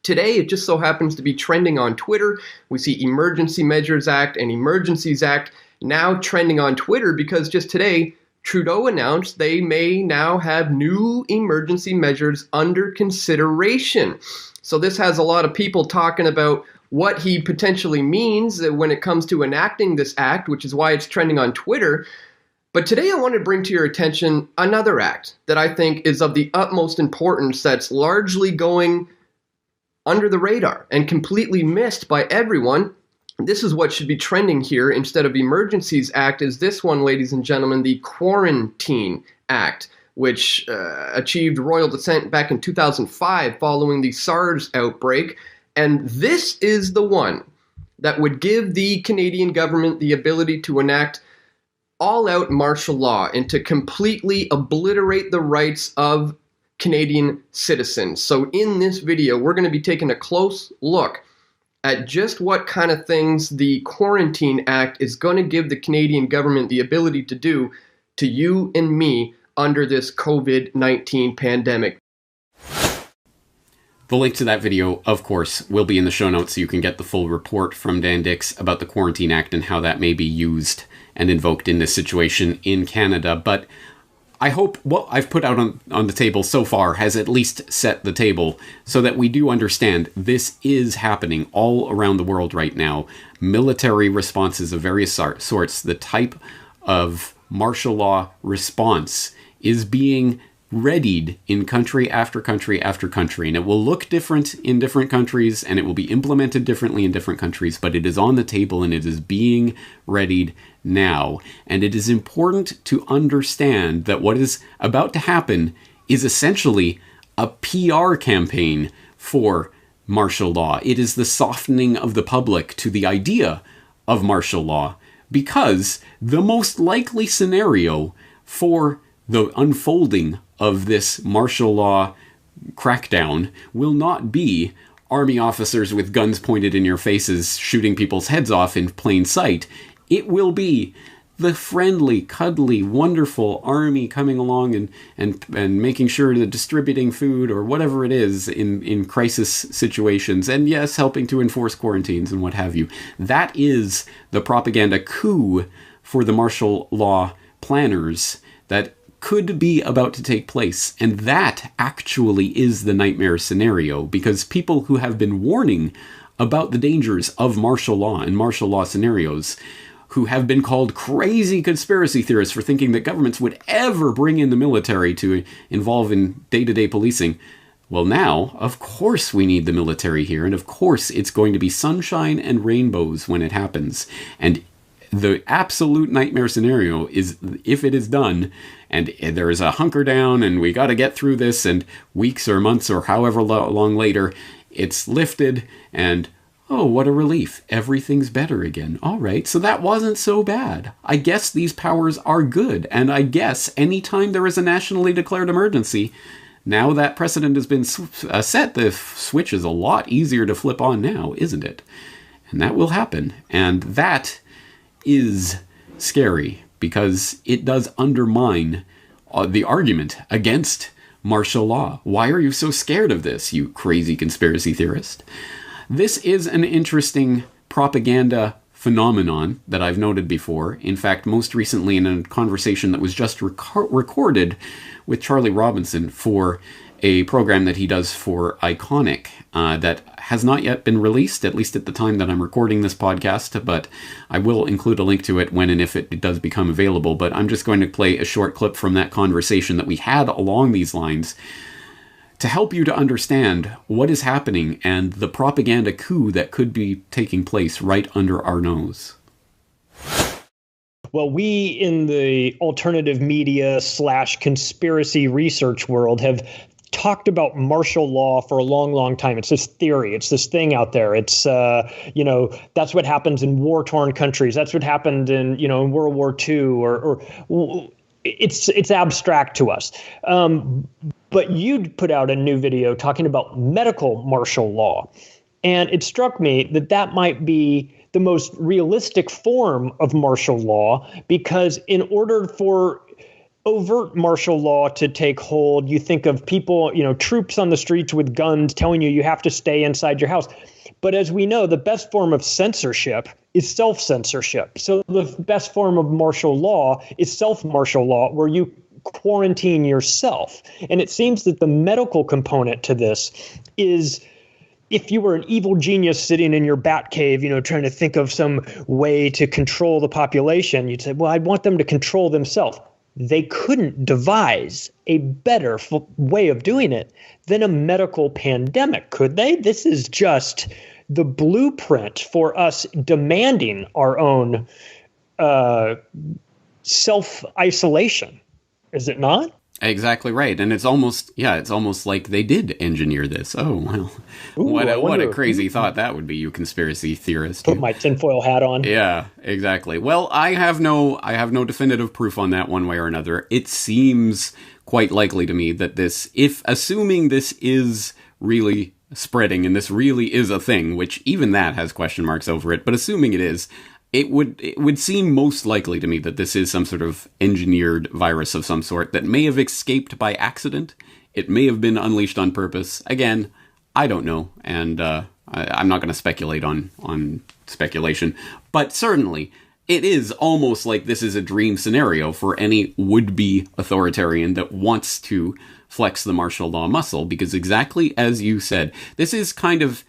today, it just so happens to be trending on Twitter. We see Emergency Measures Act and Emergencies Act now trending on Twitter because just today, Trudeau announced they may now have new emergency measures under consideration. So this has a lot of people talking about what he potentially means when it comes to enacting this act, which is why it's trending on Twitter. But today I want to bring to your attention another act that I think is of the utmost importance that's largely going under the radar and completely missed by everyone. This is what should be trending here instead of Emergencies Act is this one, ladies and gentlemen, the Quarantine Act, which achieved royal descent back in 2005 following the SARS outbreak. And this is the one that would give the Canadian government the ability to enact all-out martial law and to completely obliterate the rights of Canadian citizens. So in this video, we're going to be taking a close look at just what kind of things the Quarantine Act is going to give the Canadian government the ability to do to you and me under this COVID-19 pandemic. The link to that video, of course, will be in the show notes so you can get the full report from Dan Dix about the Quarantine Act and how that may be used and invoked in this situation in Canada. But I hope what I've put out on the table so far has at least set the table so that we do understand this is happening all around the world right now. Military responses of various sorts, the type of martial law response is being readied in country after country after country. And it will look different in different countries and it will be implemented differently in different countries, but it is on the table and it is being readied now. And it is important to understand that what is about to happen is essentially a PR campaign for martial law. It is the softening of the public to the idea of martial law because the most likely scenario for the unfolding of this martial law crackdown will not be army officers with guns pointed in your faces shooting people's heads off in plain sight. It will be the friendly, cuddly, wonderful army coming along and making sure that distributing food or whatever it is in crisis situations, and yes, helping to enforce quarantines and what have you. That is the propaganda coup for the martial law planners that could be about to take place. And that actually is the nightmare scenario, because people who have been warning about the dangers of martial law and martial law scenarios, who have been called crazy conspiracy theorists for thinking that governments would ever bring in the military to involve in day-to-day policing. Well, now, of course we need the military here, and of course it's going to be sunshine and rainbows when it happens. And the absolute nightmare scenario is if it is done, and there is a hunker down, and we got to get through this, and weeks or months or however long later, it's lifted, and oh, what a relief. Everything's better again. All right, so that wasn't so bad. I guess these powers are good, and I guess anytime there is a nationally declared emergency, now that precedent has been set, the switch is a lot easier to flip on now, isn't it? And that will happen, and that is scary, because it does undermine the argument against martial law. Why are you so scared of this, you crazy conspiracy theorist? This is an interesting propaganda phenomenon that I've noted before. In fact, most recently in a conversation that was just recorded with Charlie Robinson for a program that he does for Iconic that has not yet been released, at least at the time that I'm recording this podcast, but I will include a link to it when and if it does become available. But I'm just going to play a short clip from that conversation that we had along these lines to help you to understand what is happening and the propaganda coup that could be taking place right under our nose. Well, we in the alternative media / conspiracy research world have talked about martial law for a long, long time. It's this theory. It's this thing out there. It's, that's what happens in war-torn countries. That's what happened in, in World War II or it's abstract to us. But you'd put out a new video talking about medical martial law. And it struck me that that might be the most realistic form of martial law, because in order for overt martial law to take hold, you think of people, troops on the streets with guns telling you have to stay inside your house. But as we know, the best form of censorship is self-censorship. So the best form of martial law is self-martial law, where you quarantine yourself. And it seems that the medical component to this is, if you were an evil genius sitting in your bat cave, trying to think of some way to control the population, you'd say, well, I want them to control themselves. They couldn't devise a better way of doing it than a medical pandemic, could they? This is just the blueprint for us demanding our own self-isolation. Is it not? Exactly right. And it's almost like they did engineer this. Oh, well, what a crazy thought that would be, you conspiracy theorist. Put my tinfoil hat on. Yeah, exactly. Well, I have no definitive proof on that one way or another. It seems quite likely to me that assuming this is really spreading and this really is a thing, which even that has question marks over it, but assuming it is, it would seem most likely to me that this is some sort of engineered virus of some sort that may have escaped by accident. It may have been unleashed on purpose. Again, I don't know, and I'm not going to speculate on speculation. But certainly, it is almost like this is a dream scenario for any would-be authoritarian that wants to flex the martial law muscle, because exactly as you said, this is kind of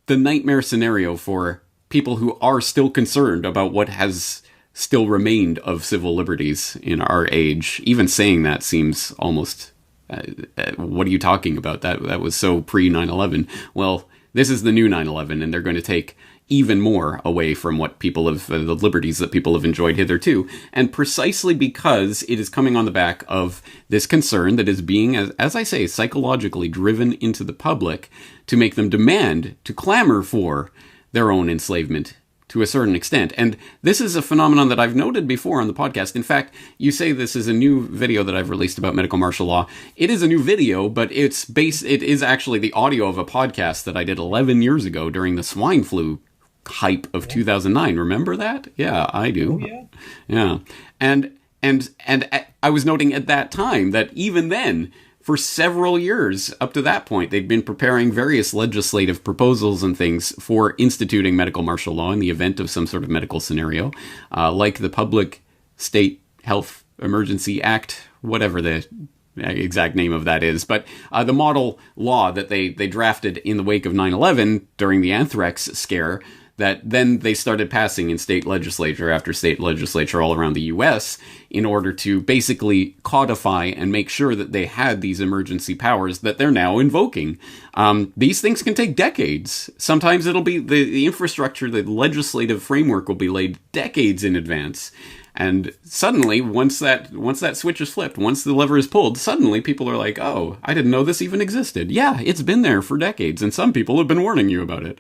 the nightmare scenario for people who are still concerned about what has still remained of civil liberties in our age. Even saying that seems almost, what are you talking about? That was so pre-9/11. Well, this is the new 9/11, and they're going to take even more away from what people have, the liberties that people have enjoyed hitherto. And precisely because it is coming on the back of this concern that is being, as I say, psychologically driven into the public to make them demand, to clamor for their own enslavement, to a certain extent. And this is a phenomenon that I've noted before on the podcast. In fact, you say this is a new video that I've released about medical martial law. It is a new video, but it is actually the audio of a podcast that I did 11 years ago during the swine flu hype of 2009. Remember that? Yeah, I do. Oh, yeah. Yeah. And I was noting at that time that even then, for several years up to that point, they'd been preparing various legislative proposals and things for instituting medical martial law in the event of some sort of medical scenario, like the Public State Health Emergency Act, whatever the exact name of that is. But the model law that they drafted in the wake of 9/11 during the anthrax scare, that then they started passing in state legislature after state legislature all around the U.S. in order to basically codify and make sure that they had these emergency powers that they're now invoking. These things can take decades. Sometimes it'll be the infrastructure, the legislative framework will be laid decades in advance. And suddenly, once that switch is flipped, once the lever is pulled, suddenly people are like, oh, I didn't know this even existed. Yeah, it's been there for decades, and some people have been warning you about it.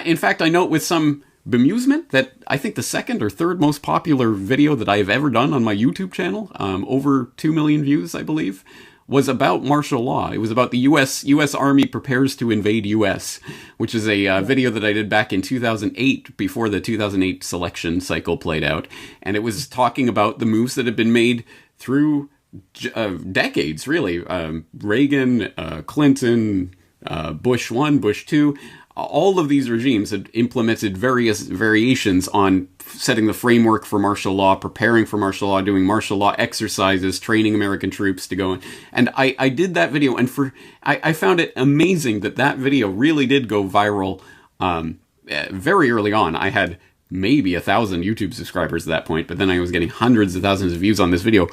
In fact, I note with some bemusement that I think the second or third most popular video that I have ever done on my YouTube channel, over 2 million views, I believe, was about martial law. It was about the U.S. Army prepares to invade U.S., which is a video that I did back in 2008, before the 2008 selection cycle played out. And it was talking about the moves that had been made through decades, really. Reagan, Clinton, Bush 1, Bush 2, all of these regimes had implemented various variations on setting the framework for martial law, preparing for martial law, doing martial law exercises, training American troops to go in. And I did that video, and I found it amazing that video really did go viral very early on. I had maybe 1,000 YouTube subscribers at that point, but then I was getting hundreds of thousands of views on this video,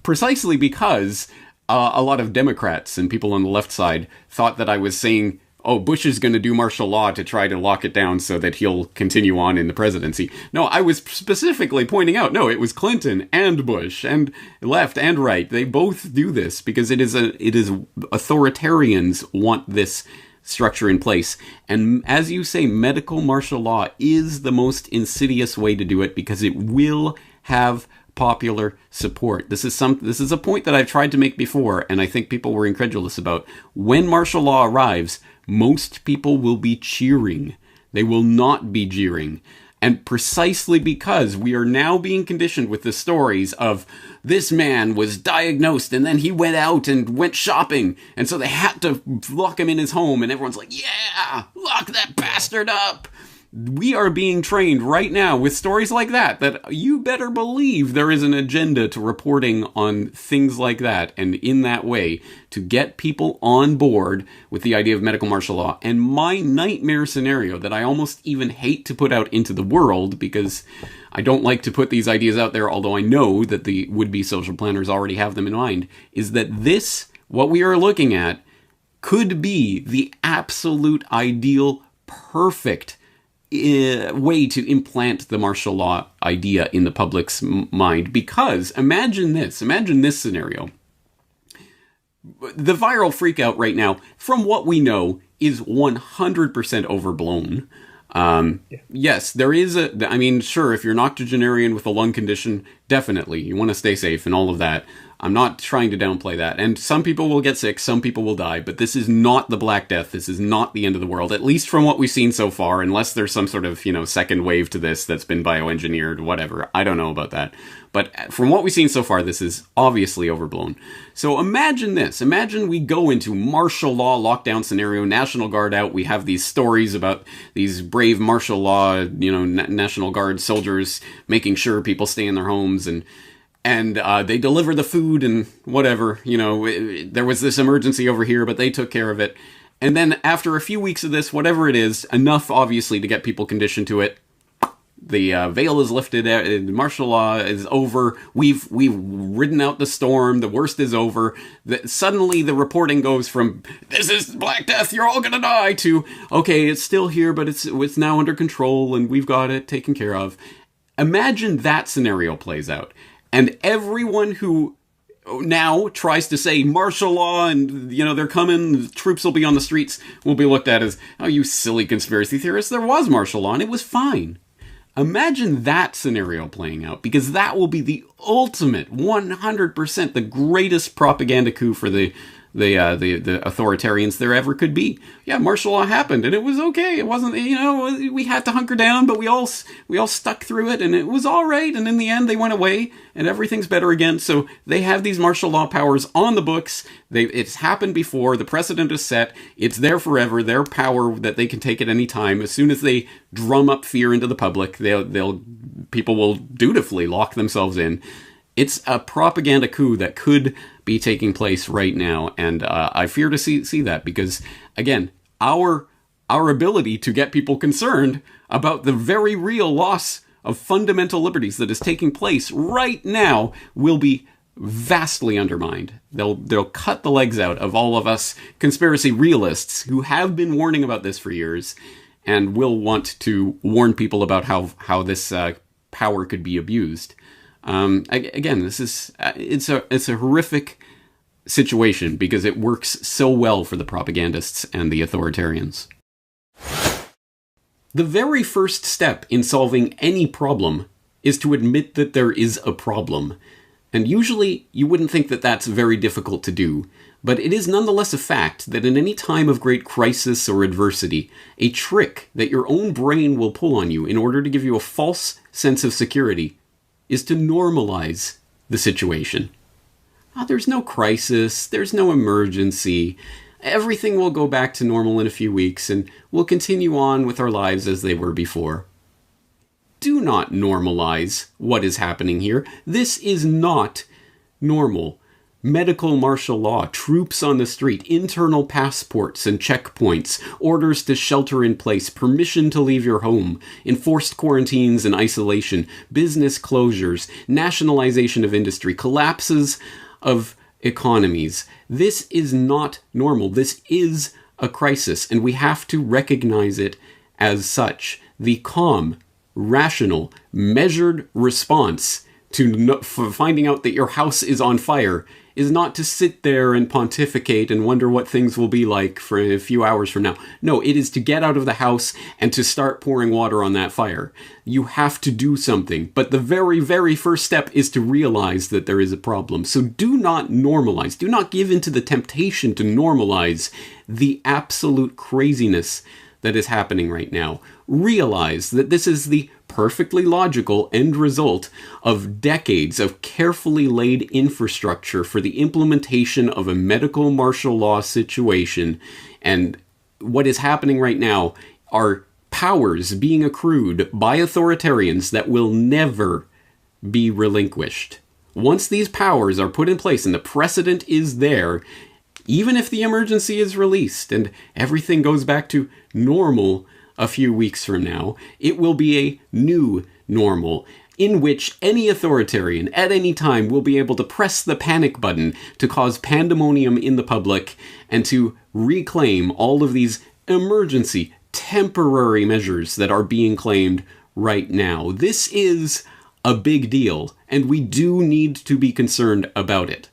precisely because a lot of Democrats and people on the left side thought that I was saying, oh, Bush is going to do martial law to try to lock it down so that he'll continue on in the presidency. No, I was specifically pointing out, no, it was Clinton and Bush and left and right. They both do this because it is authoritarians want this structure in place. And as you say, medical martial law is the most insidious way to do it because it will have popular support. This is a point that I've tried to make before, and I think people were incredulous about. When martial law arrives, most people will be cheering. They will not be jeering. And precisely because we are now being conditioned with the stories of this man was diagnosed and then he went out and went shopping, and so they had to lock him in his home, and everyone's like, yeah, lock that bastard up. We are being trained right now with stories like that you better believe there is an agenda to reporting on things like that, and in that way to get people on board with the idea of medical martial law. And my nightmare scenario that I almost even hate to put out into the world, because I don't like to put these ideas out there, although I know that the would-be social planners already have them in mind, is that what we are looking at, could be the absolute ideal, perfect way to implant the martial law idea in the public's mind. Because imagine this scenario. The viral freakout right now, from what we know, is 100% overblown. Yes, there is sure, if you're an octogenarian with a lung condition, definitely, you want to stay safe and all of that. I'm not trying to downplay that. And some people will get sick, some people will die, but this is not the Black Death. This is not the end of the world, at least from what we've seen so far, unless there's some sort of, second wave to this that's been bioengineered, whatever. I don't know about that. But from what we've seen so far, this is obviously overblown. So imagine this. Imagine we go into martial law lockdown scenario, National Guard out. We have these stories about these brave martial law, National Guard soldiers making sure people stay in their homes, and they deliver the food and whatever. There was this emergency over here, but they took care of it. And then after a few weeks of this, whatever it is, enough obviously to get people conditioned to it, the veil is lifted, martial law is over, we've ridden out the storm, the worst is over. Suddenly the reporting goes from, this is Black Death, you're all gonna die, to, okay, it's still here, but it's now under control and we've got it taken care of. Imagine that scenario plays out. And everyone who now tries to say martial law and, they're coming, troops will be on the streets, will be looked at as, oh, you silly conspiracy theorists, there was martial law and it was fine. Imagine that scenario playing out, because that will be the ultimate, 100%, the greatest propaganda coup for the authoritarians there ever could be. Yeah, martial law happened and it was okay. It wasn't, we had to hunker down, but we all stuck through it and it was all right. And in the end, they went away and everything's better again. So they have these martial law powers on the books. It's happened before. The precedent is set. It's there forever. Their power that they can take at any time. As soon as they drum up fear into the public, people will dutifully lock themselves in. It's a propaganda coup that could be taking place right now, and I fear to see that, because, again, our ability to get people concerned about the very real loss of fundamental liberties that is taking place right now will be vastly undermined. They'll cut the legs out of all of us conspiracy realists who have been warning about this for years, and will want to warn people about how this power could be abused. Again, it's a horrific situation because it works so well for the propagandists and the authoritarians. The very first step in solving any problem is to admit that there is a problem. And usually you wouldn't think that that's very difficult to do, but it is nonetheless a fact that in any time of great crisis or adversity, a trick that your own brain will pull on you in order to give you a false sense of security is to normalize the situation. There's no crisis, there's no emergency, everything will go back to normal in a few weeks and we'll continue on with our lives as they were before. Do not normalize what is happening here. This is not normal. Medical martial law, troops on the street, internal passports and checkpoints, orders to shelter in place, permission to leave your home, enforced quarantines and isolation, business closures, nationalization of industry, collapses of economies. This is not normal. This is a crisis, and we have to recognize it as such. The calm, rational, measured response to finding out that your house is on fire is not to sit there and pontificate and wonder what things will be like for a few hours from now. No, it is to get out of the house and to start pouring water on that fire. You have to do something, but the very, very first step is to realize that there is a problem. So do not normalize, do not give in to the temptation to normalize the absolute craziness that is happening right now. Realize that this is the perfectly logical end result of decades of carefully laid infrastructure for the implementation of a medical martial law situation. And what is happening right now are powers being accrued by authoritarians that will never be relinquished. Once these powers are put in place and the precedent is there, even if the emergency is released and everything goes back to normal a few weeks from now, it will be a new normal in which any authoritarian at any time will be able to press the panic button to cause pandemonium in the public and to reclaim all of these emergency, temporary measures that are being claimed right now. This is a big deal, and we do need to be concerned about it.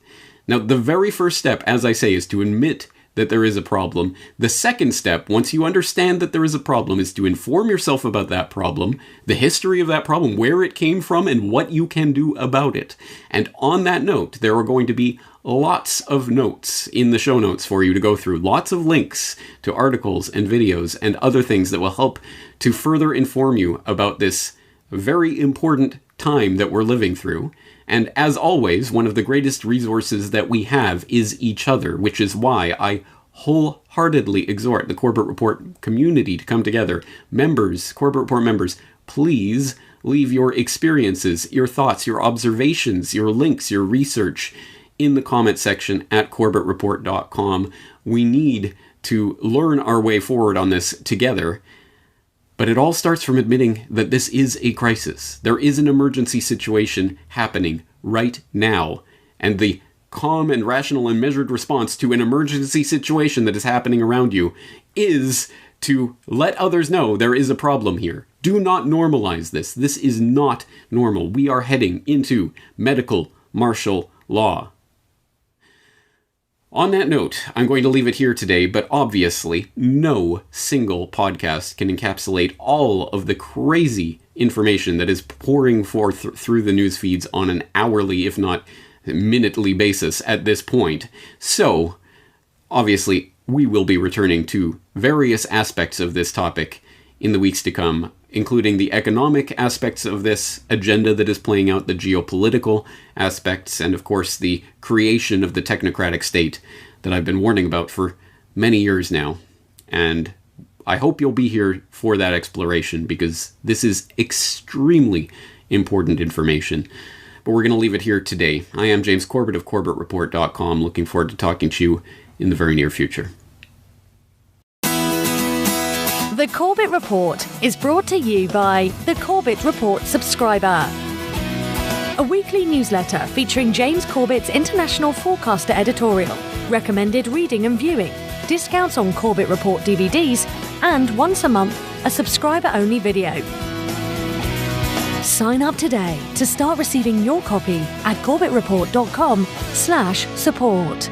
Now, the very first step, as I say, is to admit that there is a problem. The second step, once you understand that there is a problem, is to inform yourself about that problem, the history of that problem, where it came from, and what you can do about it. And on that note, there are going to be lots of notes in the show notes for you to go through, lots of links to articles and videos and other things that will help to further inform you about this very important time that we're living through. And as always, one of the greatest resources that we have is each other, which is why I wholeheartedly exhort the Corbett Report community to come together. Members, Corbett Report members, please leave your experiences, your thoughts, your observations, your links, your research in the comment section at corbettreport.com. We need to learn our way forward on this together. But it all starts from admitting that this is a crisis. There is an emergency situation happening right now. And the calm and rational and measured response to an emergency situation that is happening around you is to let others know there is a problem here. Do not normalize this. This is not normal. We are heading into medical martial law. On that note, I'm going to leave it here today, but obviously no single podcast can encapsulate all of the crazy information that is pouring forth through the news feeds on an hourly, if not minutely basis at this point. So, obviously, we will be returning to various aspects of this topic in the weeks to come, including the economic aspects of this agenda that is playing out, the geopolitical aspects, and of course the creation of the technocratic state that I've been warning about for many years now. And I hope you'll be here for that exploration, because this is extremely important information. But we're going to leave it here today. I am James Corbett of CorbettReport.com, looking forward to talking to you in the very near future. The Corbett Report is brought to you by the Corbett Report subscriber, a weekly newsletter featuring James Corbett's International Forecaster editorial, recommended reading and viewing, discounts on Corbett Report DVDs, and once a month, a subscriber-only video. Sign up today to start receiving your copy at CorbettReport.com/support.